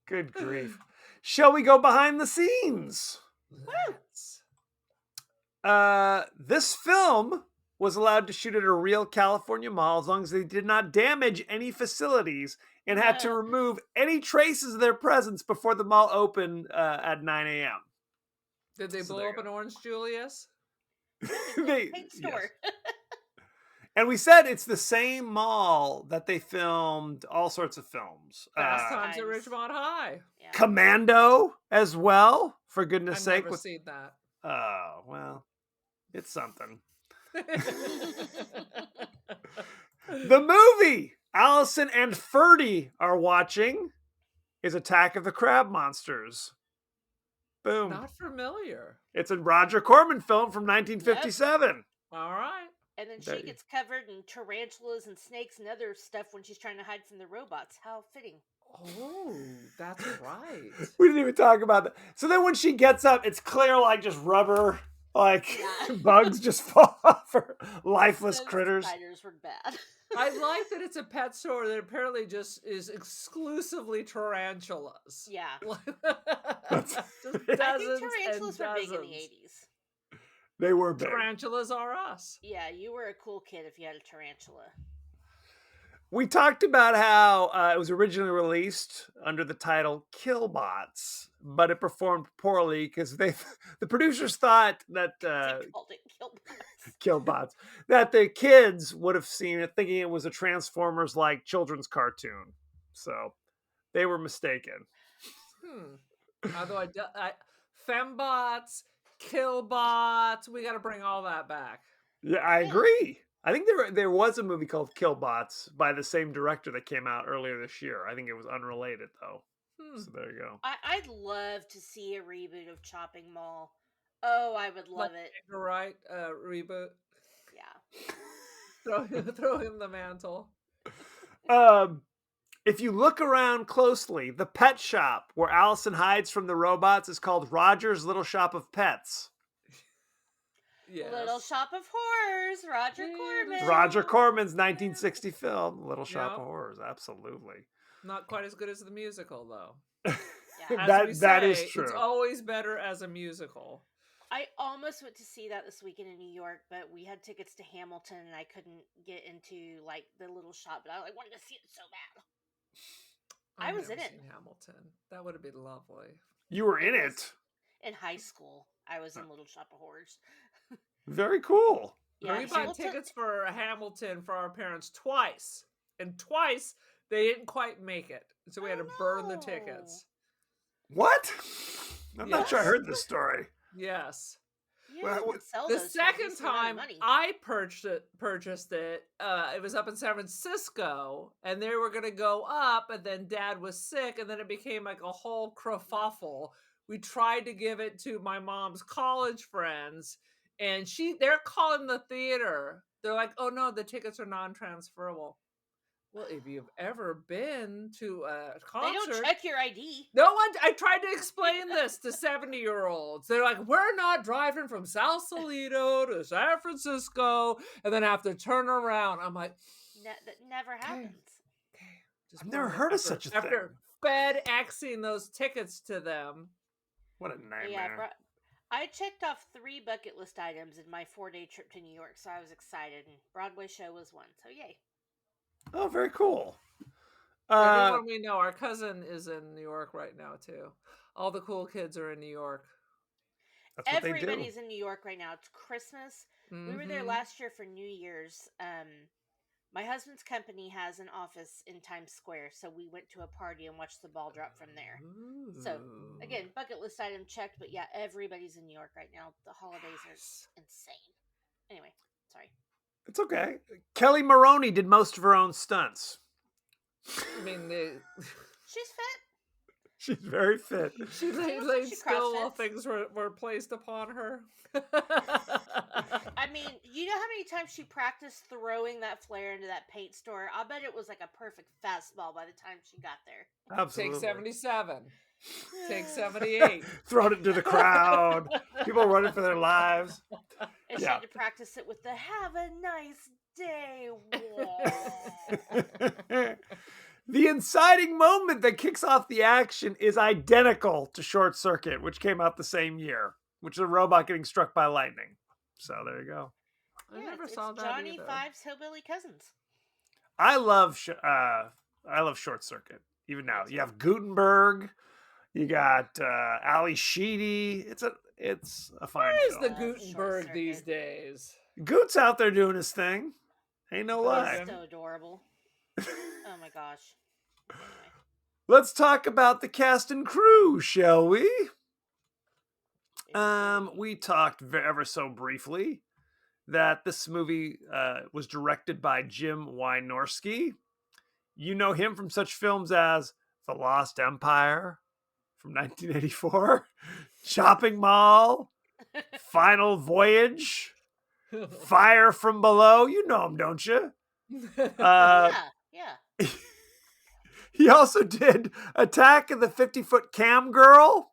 Good grief. Shall we go behind the scenes? Let's. This film was allowed to shoot at a real California mall as long as they did not damage any facilities and had to No. remove any traces of their presence before the mall opened at 9 a.m. Did they So blow there up you an Orange Julius? They- Paint yes. store. And we said it's the same mall that they filmed all sorts of films. Fast Times at Times. Ridgemont High. Yeah. Commando as well, for goodness I've sake. never seen that. Oh, well, it's something. The movie Allison and Ferdy are watching is Attack of the Crab Monsters. Boom. Not familiar. It's a Roger Corman film from 1957. All right. And then There she you- gets covered in tarantulas and snakes and other stuff when she's trying to hide from the robots. How fitting. Oh, that's right. We didn't even talk about that. So then when she gets up, it's clear like just rubber, like Yeah. bugs just fall off her, lifeless Those critters. Spiders were bad. I like that it's a pet store that apparently just is exclusively tarantulas. Yeah. Just I think dozens tarantulas and were big in the dozens. 80s. They were big. Tarantulas are us. Yeah, you were a cool kid if you had a tarantula. We talked about how it was originally released under the title Killbots, but it performed poorly because the producers thought that They called it Killbots. Killbots, that the kids would have seen it thinking it was a Transformers like children's cartoon. So they were mistaken. Although fembots, killbots, we got to bring all that back. Yeah, I agree. I think there was a movie called Killbots by the same director that came out earlier this year. I think it was unrelated though. So there you go. I'd love to see a reboot of Chopping Mall. Oh, I would love it. Right? Reboot. Yeah. throw him the mantle. If you look around closely, the pet shop where Allison hides from the robots is called Roger's Little Shop of Pets. Yes. Little Shop of Horrors, Roger Corman. Roger Corman's 1960 film, Little Shop Yep. of Horrors. Absolutely. Not quite as good as the musical, though. Yeah. As we That is say, true. It's always better as a musical. I almost went to see that this weekend in New York, but we had tickets to Hamilton, and I couldn't get into like the little shop. But I wanted to see it so bad. I I've was never in it. seen Hamilton. That would have been lovely. You were in it. In high school, I was in Little Shop of Horrors. Very cool. We bought Hamilton- tickets for Hamilton for our parents twice, and twice they didn't quite make it, so we had to burn the tickets. What? I'm not sure I Yes. heard this story. Yes. Yeah, Well, you could sell The those for a second decent amount of time money. I purchased it, it was up in San Francisco, and they were going to go up, and then Dad was sick, and then it became like a whole kerfuffle. We tried to give it to my mom's college friends, and they're calling the theater. They're like, "Oh no, the tickets are non-transferable." Well, if you've ever been to a They concert, don't check your ID. no one. I tried to explain this to 70-year-olds. They're like, "We're not driving from South Salito to San Francisco and then have to turn around." I'm like, That never happens. "Okay." Just I've never wondering, heard of such a after thing. FedExing those tickets to them. What a But nightmare. yeah, I checked off 3 bucket list items in my 4-day trip to New York, so I was excited, and Broadway show was one. So yay! Oh, very cool. Everyone we know, our cousin is in New York right now too. All the cool kids are in New York. That's what they do. Everybody's in New York right now. It's Christmas. We were there Mhm. last year for New Year's. My husband's company has an office in Times Square, so we went to a party and watched the ball drop from there. So Ooh. again, bucket list item checked, but yeah, everybody's in New York right now. The holidays Nice. are insane. Anyway, sorry. It's okay. Kelly Maroney did most of her own stunts. I mean, She's fit. She's very fit. she laid looks like she still while CrossFits. things were placed upon her. I mean, you know how many times she practiced throwing that flare into that paint store? I'll bet it was like a perfect fastball by the time she got there. Absolutely. Take 77. Take 78. Throwing it into the crowd. People running for their lives. And she Yeah. had to practice it with the "Have a nice day" wall. The inciting moment that kicks off the action is identical to Short Circuit, which came out the same year, which is a robot getting struck by lightning. So there you go. I Yeah, never it's saw that Johnny either. Five's Hillbilly Cousins. I love Short Circuit. Even now, you have Gutenberg, you got Ali Sheedy. It's a fine Where is film. the Love Gutenberg Short these Circuit. days? Goot's out there doing his thing. Ain't no lie. He's so adorable. Oh my gosh. Anyway. Let's talk about the cast and crew, shall we? We talked ever so briefly that this movie was directed by Jim Wynorski. You know him from such films as The Lost Empire from 1984, Chopping Mall, Final Voyage, Fire from Below. You know him, don't you? Yeah. He also did Attack of the 50-Foot Cam Girl.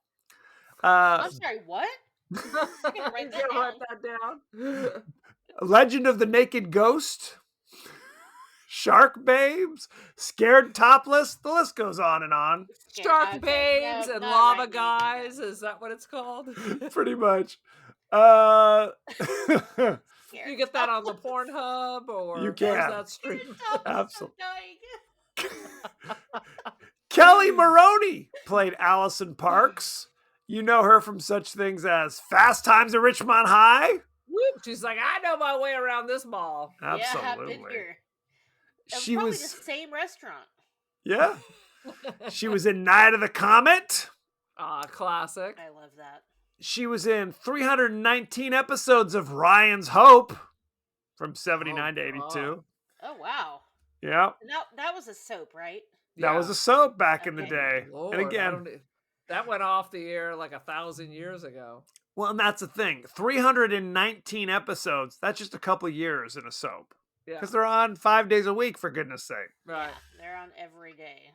I'm sorry, what? I gotta write that You down. write that down. Legend of the Naked Ghost, Shark Babes, Scared Topless. The list goes on and on. Shark Okay, Babes no, and not Lava writing Guys. Is that what it's called? Pretty much. Scared. You get that on the Pornhub or You where's can. that stream? Stop, Absolutely. I'm dying. Kelly Maroney played Allison Parks. You know her from such things as Fast Times at Richmond High. Whoop, she's like, I know my way around this mall. Yeah, I've Absolutely. been here. It was She probably was, the same restaurant. yeah. She was in Night of the Comet. Classic. I love that. She was in 319 episodes of Ryan's Hope from 79 to 82. God. Oh wow. Yeah. And that was a soap, right? That was a soap back in the Okay. day. Lord, and I again, don't e- that went off the air like 1,000 years ago. well, and that's the thing. 319 episodes. That's just a couple of years in a soap. Yeah. because they're on 5 days a week, for goodness sake. Right. Yeah, they're on every day.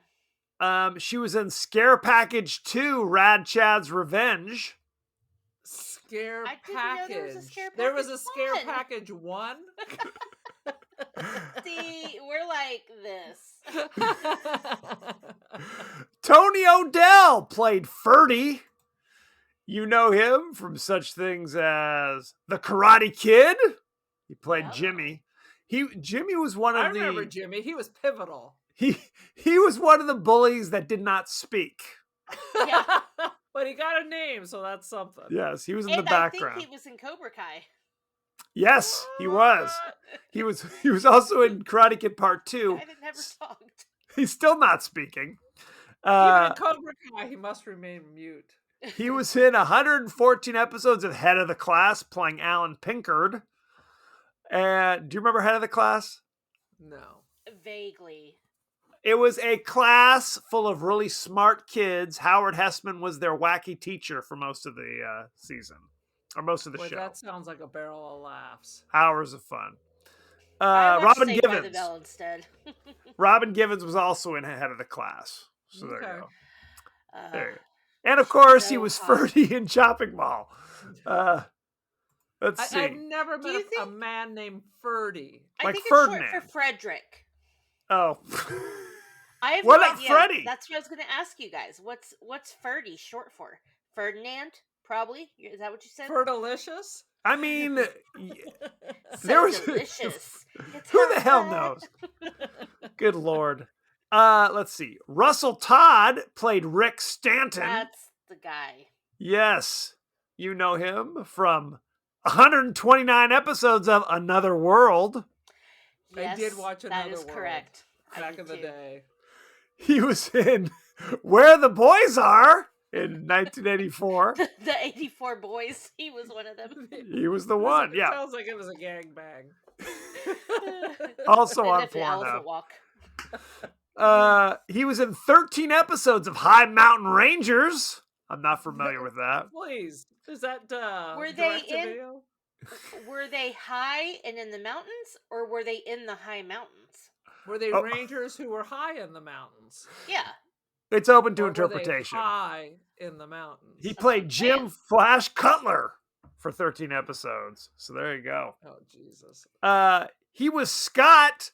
She was in Scare Package 2, Rad Chad's Revenge. Scare I didn't know package. there was a Scare There was a Package scare 1. package 1. See, we're like this. Tony O'Dell played Ferdy. You know him from such things as The Karate Kid. He played Yep. Jimmy. Jimmy was one I of remember the Jimmy. He was pivotal. he was one of the bullies that did not speak. Yeah. But he got a name, so that's something. Yes, he was in And the background. I think he was in Cobra Kai. Yes, he was. He was also in Karate Kid Part 2. I never talked. He's still not speaking. Even in Cobra Kai, he must remain mute. He was in 114 episodes of Head of the Class, playing Alan Pinkard. And do you remember Head of the Class? No. Vaguely. It was a class full of really smart kids. Howard Hessman was their wacky teacher for most of the season, or most of the Boy, show. that sounds like a barrel of laughs. Hours of fun. I watched Robin Saved by the Givens. Bell instead. Robin Givens was also in Head of the Class. So there you Okay. go. Uh, There you go. And of course, he so was hot. Ferdy in Chopping Mall. Let's see. I've never Do met you a think- man named Ferdy. I Like think it's short Ferdinand. for Frederick. Oh, I have What no about idea. Freddy? That's what I was going to ask you guys. What's Ferdy short for? Ferdinand? Probably. Is that what you said? Ferdelicious? I mean, So there was- delicious. It's who the hell hot. knows? Good Lord. Let's see. Russell Todd played Rick Stanton. That's the guy. Yes, you know him from 129 episodes of Another World. Yes, I did watch That Another is World correct. I back did in the too. day. He was in Where the Boys Are in 1984. The 84 boys. He was one of them. He was the It was- one, it yeah. sounds like it was a gangbang. Also And on that's an elephant Pornhub. walk. He was in 13 episodes of High Mountain Rangers. I'm not familiar with that. Please. Is that Were they in- direct-to-video? Were they high and in the mountains, or were they in the high mountains? Were they Oh. rangers who were high in the mountains? Yeah. It's open to Or were they interpretation. high in the mountains. He played Jim Man. Flash Cutler for 13 episodes. So there you go. Oh Jesus! He was Scott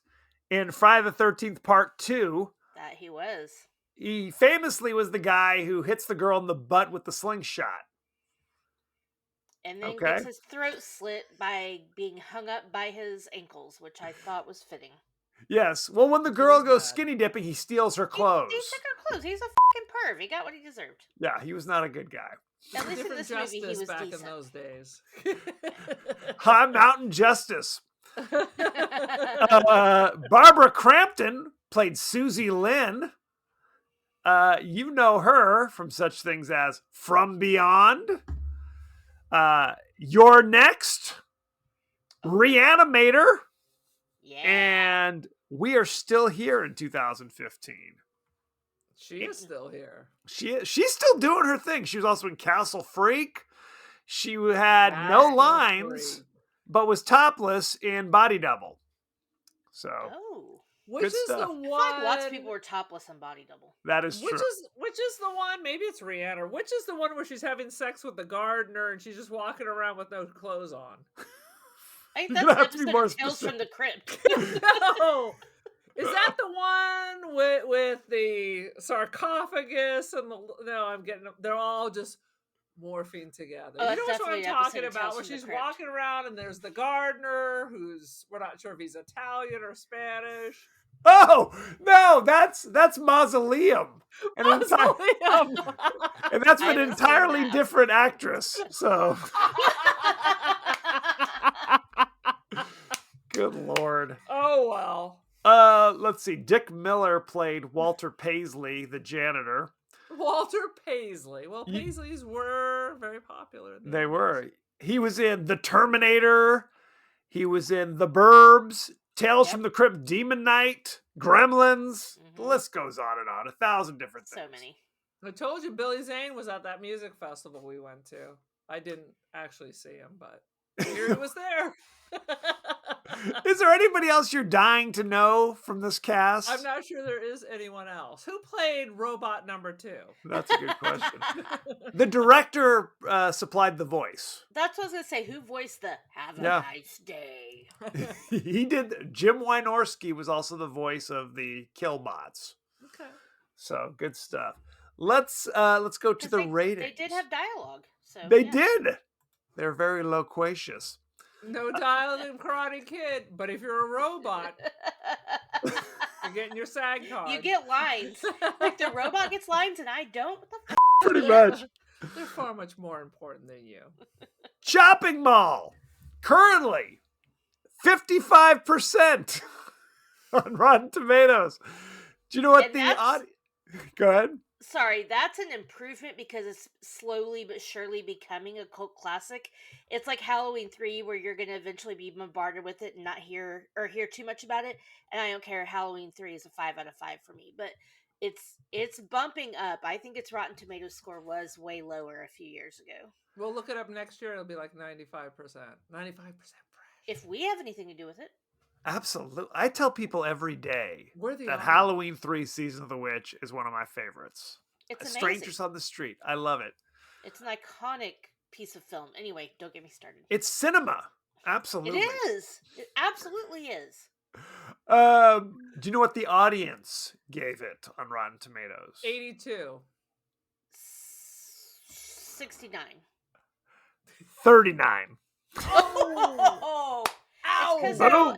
in Friday the 13th Part 2. That he was. He famously was the guy who hits the girl in the butt with the slingshot. And then Okay. gets his throat slit by being hung up by his ankles, which I thought was fitting. Yes. Well, when the girl was goes bad. skinny dipping, he steals her He clothes. took her clothes. He's a fucking perv. He got what he deserved. Yeah, he was not a good guy. At least in Different this movie, he justice was back decent. in those days. High Mountain Justice. Barbara Crampton played Susie Lynn. You know her from such things as From Beyond, You're Next, Reanimator, Yeah. and We Are Still Here in 2015. She is still here. She's still doing her thing. She was also in Castle Freak. She had no Castle lines, Freak. but was topless in Body Double. So Oh. Which Good is stuff. the I one? feel like lots of people were topless on Body Double. that is true. Which is the one? Maybe it's Rihanna. Which is the one where she's having sex with the gardener and she's just walking around with no clothes on? I think You're that's gonna the have to be episode more of Tales from the Crypt. No. Is that the one with the sarcophagus and the? No, I'm getting. They're all just morphing together. Oh, You that's know what I'm definitely an episode talking of about? Tales Where from the she's Crypt. walking around and there's the gardener who's we're not sure if he's Italian or Spanish. Oh no, that's Mausoleum, and, Mausoleum. and that's I an haven't seen entirely that. different actress. So good lord. Oh well. Let's see. Dick Miller played Walter Paisley, the janitor. Walter Paisley. Well, Ye- Paisleys were very popular. in the They 80s. were. He was in The Terminator. He was in The Burbs, Tales Yep. from the Crypt, Demon Knight, Gremlins. The Mhm. list goes on and on. 1,000 different things. So many. I told you Billy Zane was at that music festival we went to. I didn't actually see him, but I hear he was there. Is there anybody else you're dying to know from this cast? I'm not sure there is anyone else. Who played robot number 2? That's a good question. The director supplied the voice. That's what I was gonna say. Who voiced the "Have a Yeah. nice day"? He did. Jim Wynorski was also the voice of the Killbots. Okay. So good stuff. Let's go to 'Cause the they ratings. did have dialogue. So They yeah. did. They're very loquacious. No dialogue in Karate Kid, but if you're a robot, you're getting your SAG card. You get lines. Like the robot gets lines and I don't. What the f- Pretty Yeah. much. They're far much more important than you. Chopping Mall. Currently 55% on Rotten Tomatoes. Do you know what And the that's- audience? Go ahead. Sorry, that's an improvement because it's slowly but surely becoming a cult classic. It's like Halloween 3 where you're going to eventually be bombarded with it and not hear too much about it. And I don't care, Halloween 3 is a 5 out of 5 for me, but it's bumping up. I think its Rotten Tomatoes score was way lower a few years ago. We'll look it up next year. It'll be like 95%. 95% fresh. If we have anything to do with it. Absolutely. I tell people every day We're the that only- Halloween 3 Season of the Witch is one of my favorites. It's amazing. Strangers on the Street. I love it. It's an iconic piece of film. Anyway, don't get me started. It's cinema. Absolutely. It is. It absolutely is. Do you know what the audience gave it on Rotten Tomatoes? 82. 69. 39. Oh! Boom.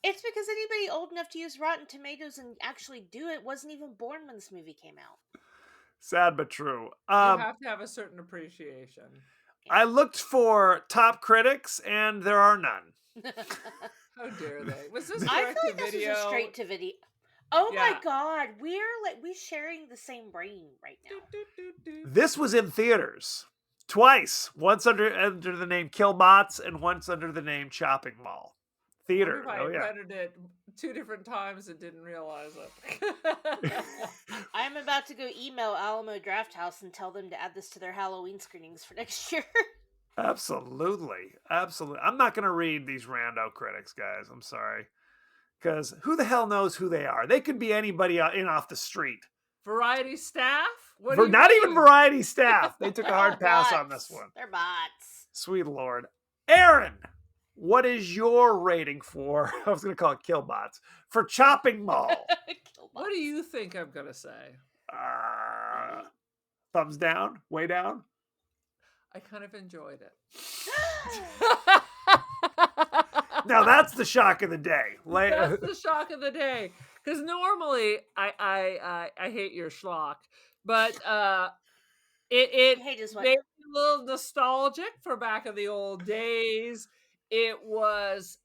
It's because anybody old enough to use Rotten Tomatoes and actually do it wasn't even born when this movie came out. Sad but true. You have to have a certain appreciation. I looked for top critics and there are none. How dare they? Was this I direct feel to like this video? was a straight to video. Oh my Yeah. god, we're sharing the same brain right now. This was in theaters twice. Once under the name Killbots and once under the name Chopping Mall. Theater. I Oh yeah. rented it 2 different times and didn't realize it. I'm about to go email Alamo Drafthouse and tell them to add this to their Halloween screenings for next year. Absolutely. Absolutely. I'm not going to read these rando critics, guys. I'm sorry. Because who the hell knows who they are? They could be anybody in off the street. Variety staff? What do you Not even mean? Variety staff. They took a They're hard all pass on bots. this one. They're bots. Sweet Lord. Aaron, what is your rating for, I was going to call it Killbots, for Chopping Mall? What do you think I'm gonna say? Thumbs down? Way down? I kind of enjoyed it. Now that's the shock of the day. That's the shock of the day. Because normally I hate your schlock, but it Hey, just what? made me a little nostalgic for back in the old days. It's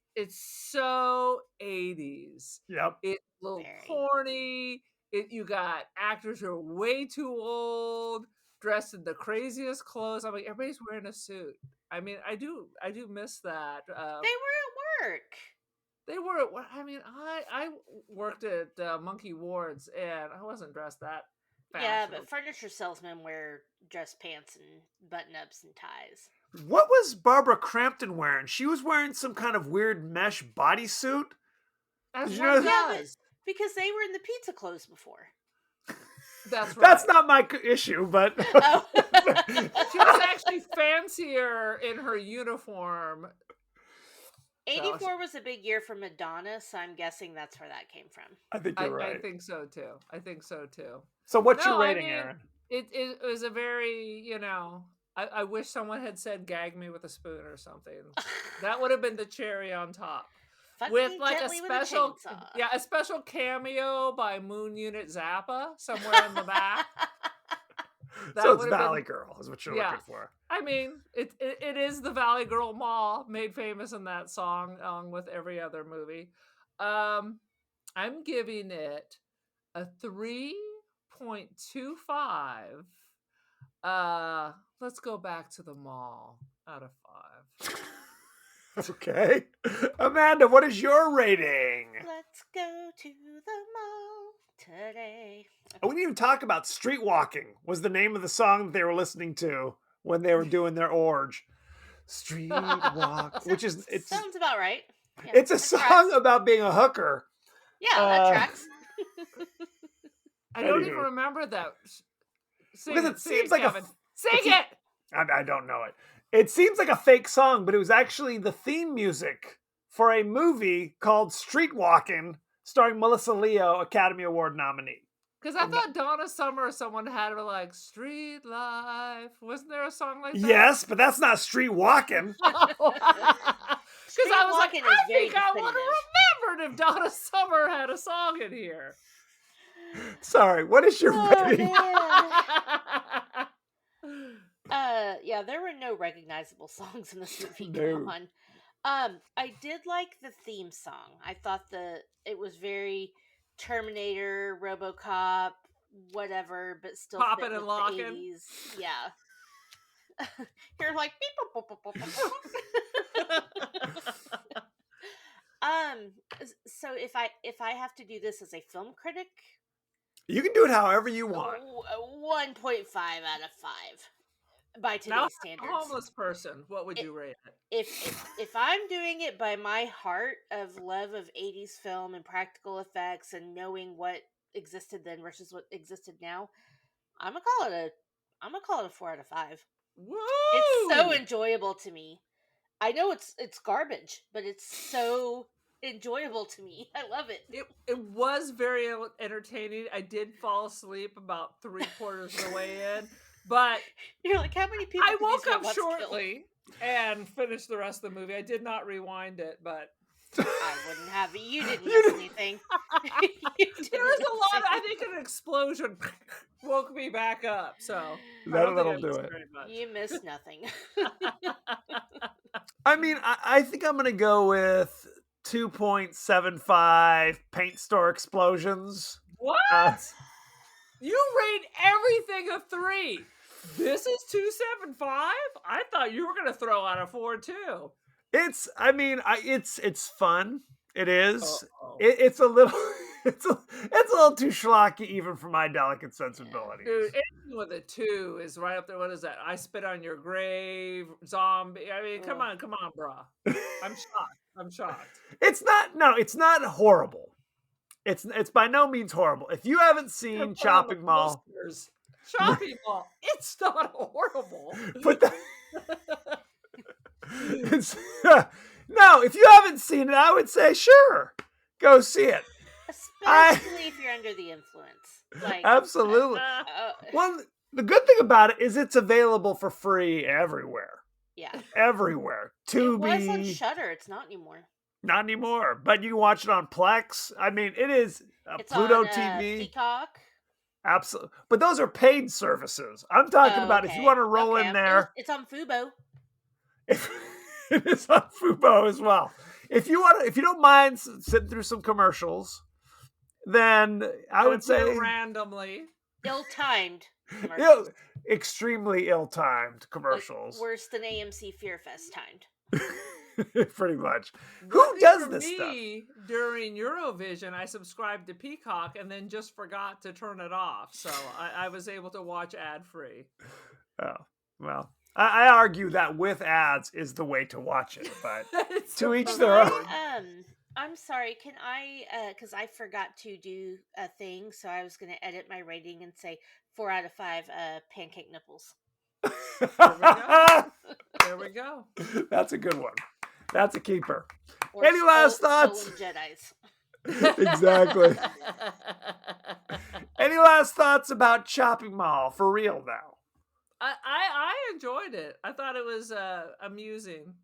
so 80s. Yep. It's a little Very. corny. You got actors who are way too old, dressed in the craziest clothes. I'm like, everybody's wearing a suit. I mean, I do miss that. They were at work. They were. I mean, I worked at Monkey Ward's, and I wasn't dressed that. Yeah, fashionable. but furniture salesmen wear dress pants and button ups and ties. What was Barbara Crampton wearing? She was wearing some kind of weird mesh bodysuit. As Did you one know that? does. Because they were in the pizza clothes before. That's right. That's not my issue, but Oh. She was actually fancier in her uniform. 84 was a big year for Madonna, so I'm guessing that's where that came from. I think I you're right. think so too. I think so too. So what's No, your I rating, mean, Aaron? It was a very, I wish someone had said gag me with a spoon or something. That would have been the cherry on top. Fuck With me like a gently with special, chainsaw. a special cameo by Moon Unit Zappa somewhere in the back. That So it's would have Valley been- Girl is what you're Yeah. looking for. I mean, it is the Valley Girl Mall made famous in that song, along with every other movie. I'm giving it a 3.25. Let's go back to the mall out of 5. Okay. Amanda, what is your rating? Let's go to the mall today. Oh, we didn't even talk about Street Walking was the name of the song that they were listening to when they were doing their orge. Street Walk, which is it's Sounds about right. Yeah, It's a that song tracks. about being a hooker. Yeah, that Uh, tracks. I don't even Anywho. remember that. Sing Because it, it sing seems it, like Kevin. Sing it seems- it. I don't know it. It seems like a fake song, but it was actually the theme music for a movie called Street Walking, starring Melissa Leo, Academy Award nominee. Because I thought Donna Summer or someone had her like Street Life. Wasn't there a song like that? Yes, but that's not Street Walking. Because Street I was like, Walking is I very think I would definitive. have remembered if Donna Summer had a song in here. Sorry, what is your Oh, rating? man. Yeah, there were no recognizable songs in this movie. No. Come on. I did like the theme song. I thought it was very Terminator, RoboCop, whatever, but still Poppin' fit and with lockin'. the 80s. Yeah. You're like beep, boop, boop, boop, boop, boop. So if I have to do this as a film critic, You can do it however you want. 1.5 out of 5 by Now, today's a standards. homeless person, what would you rate it? If I'm doing it by my heart of love of 80s film and practical effects and knowing what existed then versus what existed now, I'm gonna call it a 4 out of 5. Woo! It's so enjoyable to me. I know it's garbage, but it's so enjoyable to me. I love it. It was very entertaining. I did fall asleep about 3/4 of the way in, but You're like, how many people? I could these woke up robots kill? shortly and finished the rest of the movie. I did not rewind it, but I wouldn't have it. You didn't You miss didn't- anything. there was a lot. I think an explosion woke me back up. So I don't think That'll I do missed it. very much. You missed nothing. I mean, I think I'm going to go with 2.75 paint store explosions. What? Uh, You rate everything a 3. This is 2.75. I thought you were gonna throw out a 4 too. it's fun. It is. Uh-oh. It's a little it's a little too schlocky even for my delicate sensibilities. Dude, anything with a 2 is right up there. What is that? I spit on your grave, zombie. I mean, come Ugh. on, brah. I'm shocked. It's not horrible. It's by no means horrible. If you haven't seen Put on the Chopping Mall, posters. Shopping Mall. It's not horrible. put the it's, no, if you haven't seen it, I would say sure, go see it. Especially if you're under the influence. Like, Absolutely. The good thing about it is it's available for free everywhere. yeah. Everywhere. It was on Tubi, Shudder. It's not anymore. not anymore, but you can watch it on Plex. I mean, it is It's Pluto on TV. Peacock. Absolutely. But those are paid services. I'm talking Oh, about if you okay. want to roll Okay, in there. It's on Fubo. It is on Fubo as well. If you don't mind sitting through some commercials, then I would say randomly. Ill-timed ill, extremely ill-timed commercials. Worse than AMC Fear Fest timed. Pretty much. Luckily Who does for this stuff? me, during Eurovision, I subscribed to Peacock and then just forgot to turn it off. So I was able to watch ad-free. Oh, well, I argue that with ads is the way to watch it, but It's to each so their funny. own. I'm sorry. Can I? Because I forgot to do a thing, so I was going to edit my rating and say 4 out of 5. Pancake nipples. There we go. That's a good one. That's a keeper. Or Any last thoughts? Stolen Jedis. Exactly. Any last thoughts about Chopping Mall for real now? I enjoyed it. I thought it was amusing.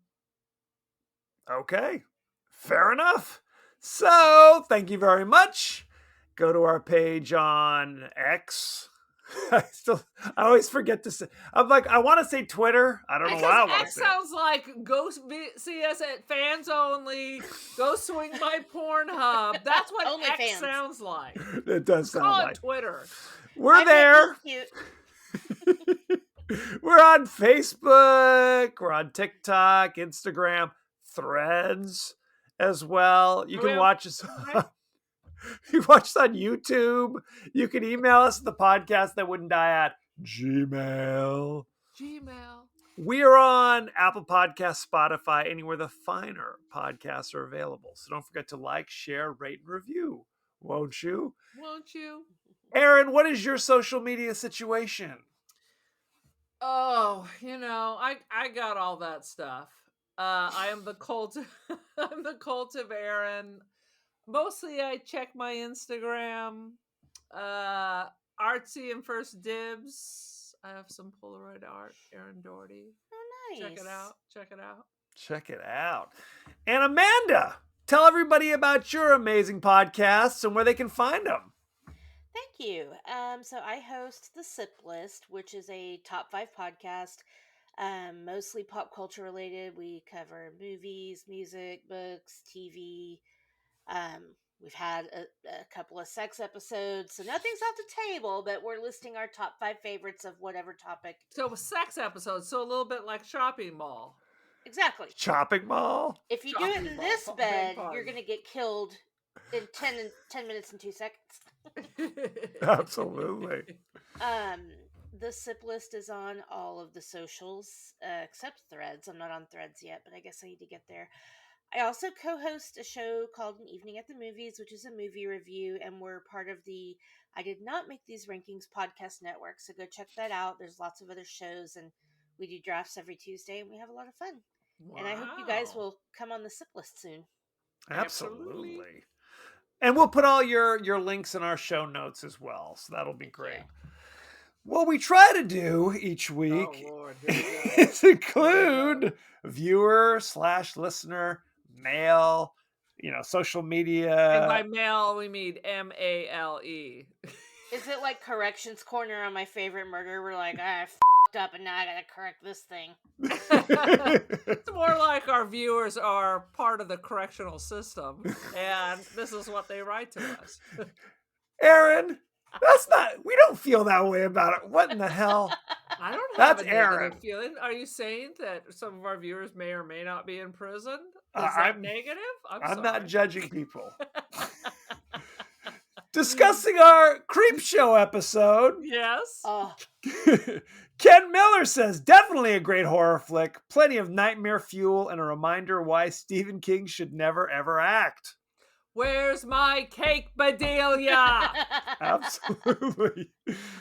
Okay, fair enough. So, thank you very much. Go to our page on X. I always forget to say. I'm like, I want to say Twitter. I don't know why I Because want to X say. sounds like go see us at Fans Only. Go swing by Pornhub. That's what Only X fans. sounds like. It does sound Call it like Twitter. we're I bet there. he's cute. We're on Facebook. We're on TikTok, Instagram, Threads as well. You Are we can on watch us. You watch us on YouTube. You can email us at the podcast that wouldn't die at Gmail. Gmail. We are on Apple Podcasts, Spotify, anywhere the finer podcasts are available. So don't forget to like, share, rate, and review. Won't you? Won't you? Aaron, what is your social media situation? Oh, I got all that stuff. I am the cult. I'm the cult of Aaron. Mostly, I check my Instagram. Artsy and First Dibs. I have some Polaroid art. Aaron Doherty. Oh, nice. Check it out. Check it out. Check it out. And Amanda, tell everybody about your amazing podcasts and where they can find them. Thank you. So I host the Sip List, which is a top 5 podcast, mostly pop culture related. We cover movies, music, books, TV. We've had a couple of sex episodes, so nothing's off the table, but we're listing our top 5 favorites of whatever topic. So sex episodes, so a little bit like Shopping Mall. Exactly. Shopping mall? If you do it in this bed, you're going to get killed in 10 minutes and 2 seconds. Absolutely. The Sip List is on all of the socials, except Threads. I'm not on Threads yet, but I guess I need to get there. I also co-host a show called An Evening at the Movies, which is a movie review, and we're part of the I Did Not Make These Rankings podcast network, so go check that out. There's lots of other shows, and we do drafts every Tuesday, and we have a lot of fun. Wow. And I hope you guys will come on the Sip List soon. Absolutely. And we'll put all your links in our show notes as well, so that'll be great. Yeah. What we try to do each week Oh, Lord. Here we go. is include viewer/listener mail, social media. And by mail, we mean MALE. Is it like Corrections Corner on My Favorite Murder? We're like, I f***ed up and now I gotta correct this thing. It's more like our viewers are part of the correctional system, and this is what they write to us. Aaron, we don't feel that way about it. What in the hell? I don't That's have a negative Aaron. feeling. Are you saying that some of our viewers may or may not be in prison? Is I'm that negative? I'm not sorry. judging people. Discussing our Creep Show episode, Yes. Oh, Ken Miller says, definitely a great horror flick, plenty of nightmare fuel, and a reminder why Stephen King should never, ever act. Where's my cake, Bedelia? Absolutely.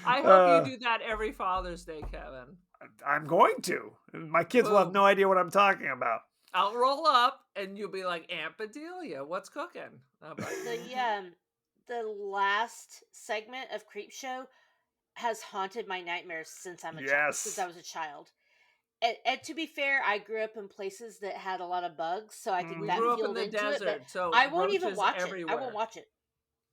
I hope you do that every Father's Day, Kevin. I'm going to. My kids will have Boom. no idea what I'm talking about. I'll roll up, and you'll be like, Aunt Bedelia, what's cooking? How about you? the last segment of Creep Show has haunted my nightmares since since I was a child. And to be fair, I grew up in places that had a lot of bugs, so I think We that grew up in fueled the into desert, it. But so I won't even roaches watch everywhere. it. I won't watch it.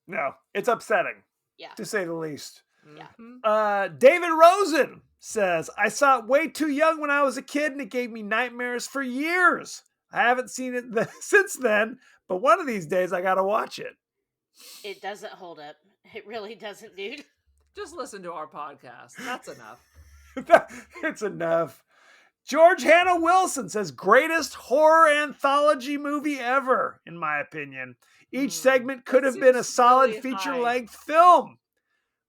No, it's upsetting, Yeah. to say the least. Yeah. Mhm. David Rosen says, I saw it way too young when I was a kid, and it gave me nightmares for years. I haven't seen it since then, but one of these days I got to watch it. It doesn't hold up. It really doesn't, dude. Just listen to our podcast. That's enough. It's enough. George Hannah Wilson says, greatest horror anthology movie ever, in my opinion. Each segment could That have been a seems solid really feature-length film.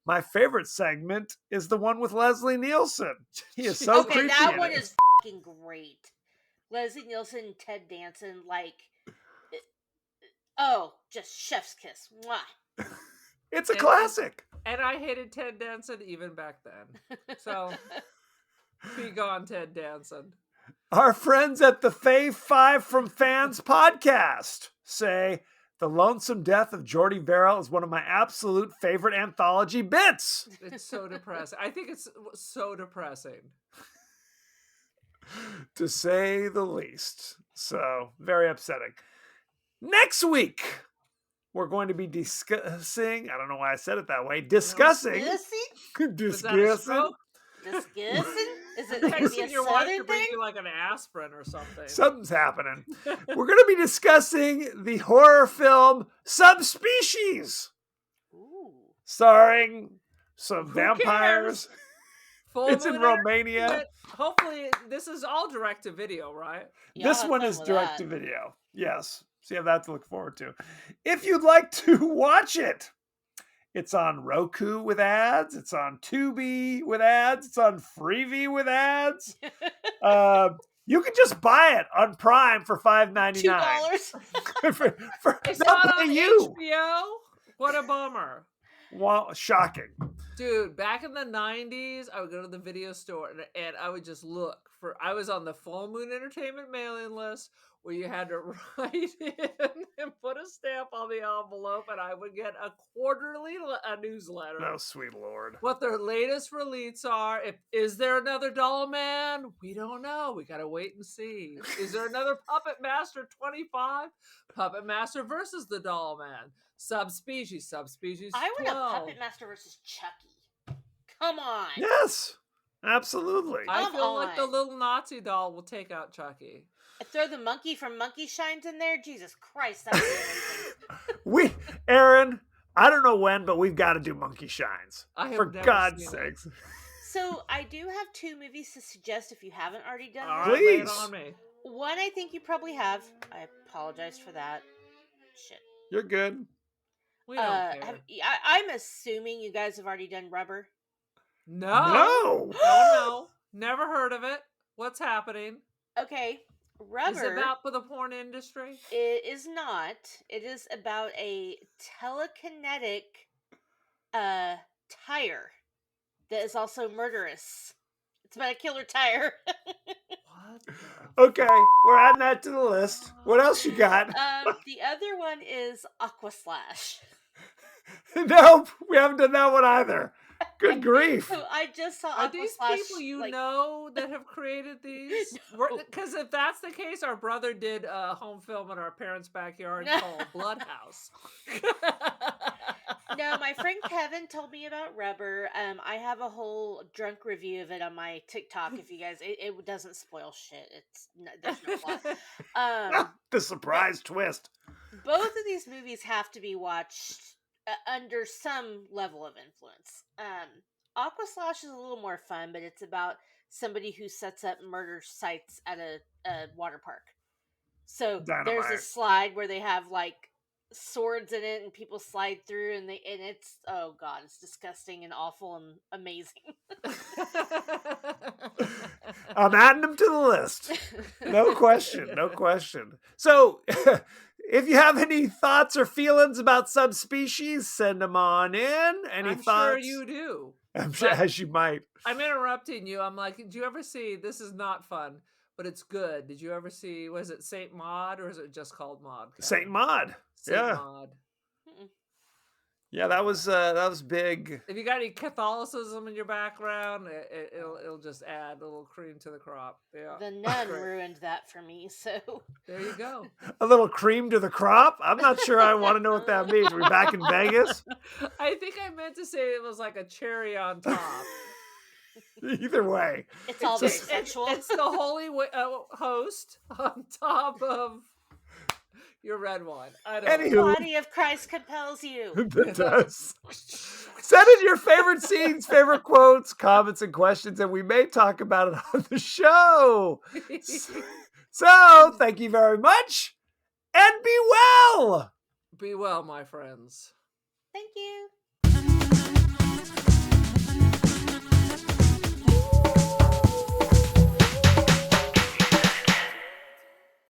My favorite segment is the one with Leslie Nielsen. He is so Okay, creepy. that in one it. is fucking great. Leslie Nielsen and Ted Danson, just chef's kiss. Mwah. It's a And- classic. And I hated Ted Danson even back then. So, be gone, Ted Danson. Our friends at the Fave 5 from Fans podcast say, the lonesome death of Jordy Verrill is one of my absolute favorite anthology bits. It's so depressing. I think it's so depressing. To say the least. So, very upsetting. Next week, we're going to be discussing, I don't know why I said it that way, discussing. Is that a stroke? Discussing? Is it going to be a Texting your wife to southern bring thing? you like an aspirin or something. Something's happening. We're going to be discussing the horror film Subspecies, Ooh. starring some Who vampires. Full It's in moon Romania. But hopefully, this is all direct to video, right? Yeah, I'll This have one fun is with direct that. to video. Yes. So you have that to look forward to. If you'd like to watch it, It's on Roku with ads. It's on Tubi with ads. It's on Freevee with ads. You can just buy it on Prime for $5.99. $2. It's They'll not pay on you. HBO. What a bummer. Wow, shocking. Dude, back in the 90s, I would go to the video store and I would just look for. I was on the Full Moon Entertainment mailing list where you had to write in and put a stamp on the envelope, and I would get a quarterly newsletter. Oh, sweet Lord. What their latest release are. Is there another Doll Man? We don't know. We gotta wait and see. Is there another Puppet Master 25? Puppet Master versus the Doll Man. Subspecies 12. I want a Puppet Master versus Chucky. Come on. Yes, absolutely. I Come feel like the on. little Nazi doll will take out Chucky. Throw the monkey from Monkey Shines in there. Jesus Christ, that would be amazing. Aaron, I don't know when, but we've got to do Monkey Shines. I have For never God's seen it. sakes. So I do have 2 movies to suggest if you haven't already done All them. right, lay it Please. on me. One I think you probably have. I apologize for that. Shit. You're good. We don't care. I'm assuming you guys have already done Rubber. No. No. No. Never heard of it. What's happening? Okay, Rubber. Is it about for the porn industry? It is not. It is about a telekinetic tire that is also murderous. It's about a killer tire. What? the- Okay, we're adding that to the list. What else you got? The other one is Aqua Slash. Nope, we haven't done that one either. Good grief. So I just saw Are Aqua these Slash, people you like, know that have created these? No. Because if that's the case, our brother did a home film in our parents' backyard No. called Bloodhouse. No, my friend Kevin told me about Rubber. I have a whole drunk review of it on my TikTok. If you guys, it doesn't spoil shit. There's no plot. The surprise twist. Both of these movies have to be watched under some level of influence. Aqua Slash is a little more fun, but it's about somebody who sets up murder sites at a water park. So there's Dynamite. a slide where they have like swords in it and people slide through and it's, oh god, it's disgusting and awful and amazing. I'm adding them to the list. No question. No question. So, if you have any thoughts or feelings about subspecies, send them on in. Any I'm thoughts? sure you do. I'm sure, but- as you might. I'm interrupting you. I'm like, did you ever see? This is not fun, but it's good. Did you ever see? Was it Saint Maud or is it just called Maud? Kevin? Saint Maud. Saint Yeah. Maud. Yeah, that was big. If you got any Catholicism in your background, it'll just add a little cream to the crop. Yeah. The nun Great. ruined that for me, so There you go. A little cream to the crop. I'm not sure I want to know what that means. Are we back in Vegas? I think I meant to say it was like a cherry on top. Either way. it's all very just- sexual. It's the holy host on top of your red wine. I don't Anywho. The know. body of Christ compels you. That does. Send in your favorite scenes, favorite quotes, comments, and questions, and we may talk about it on the show. So, thank you very much, and be well. Be well, my friends. Thank you.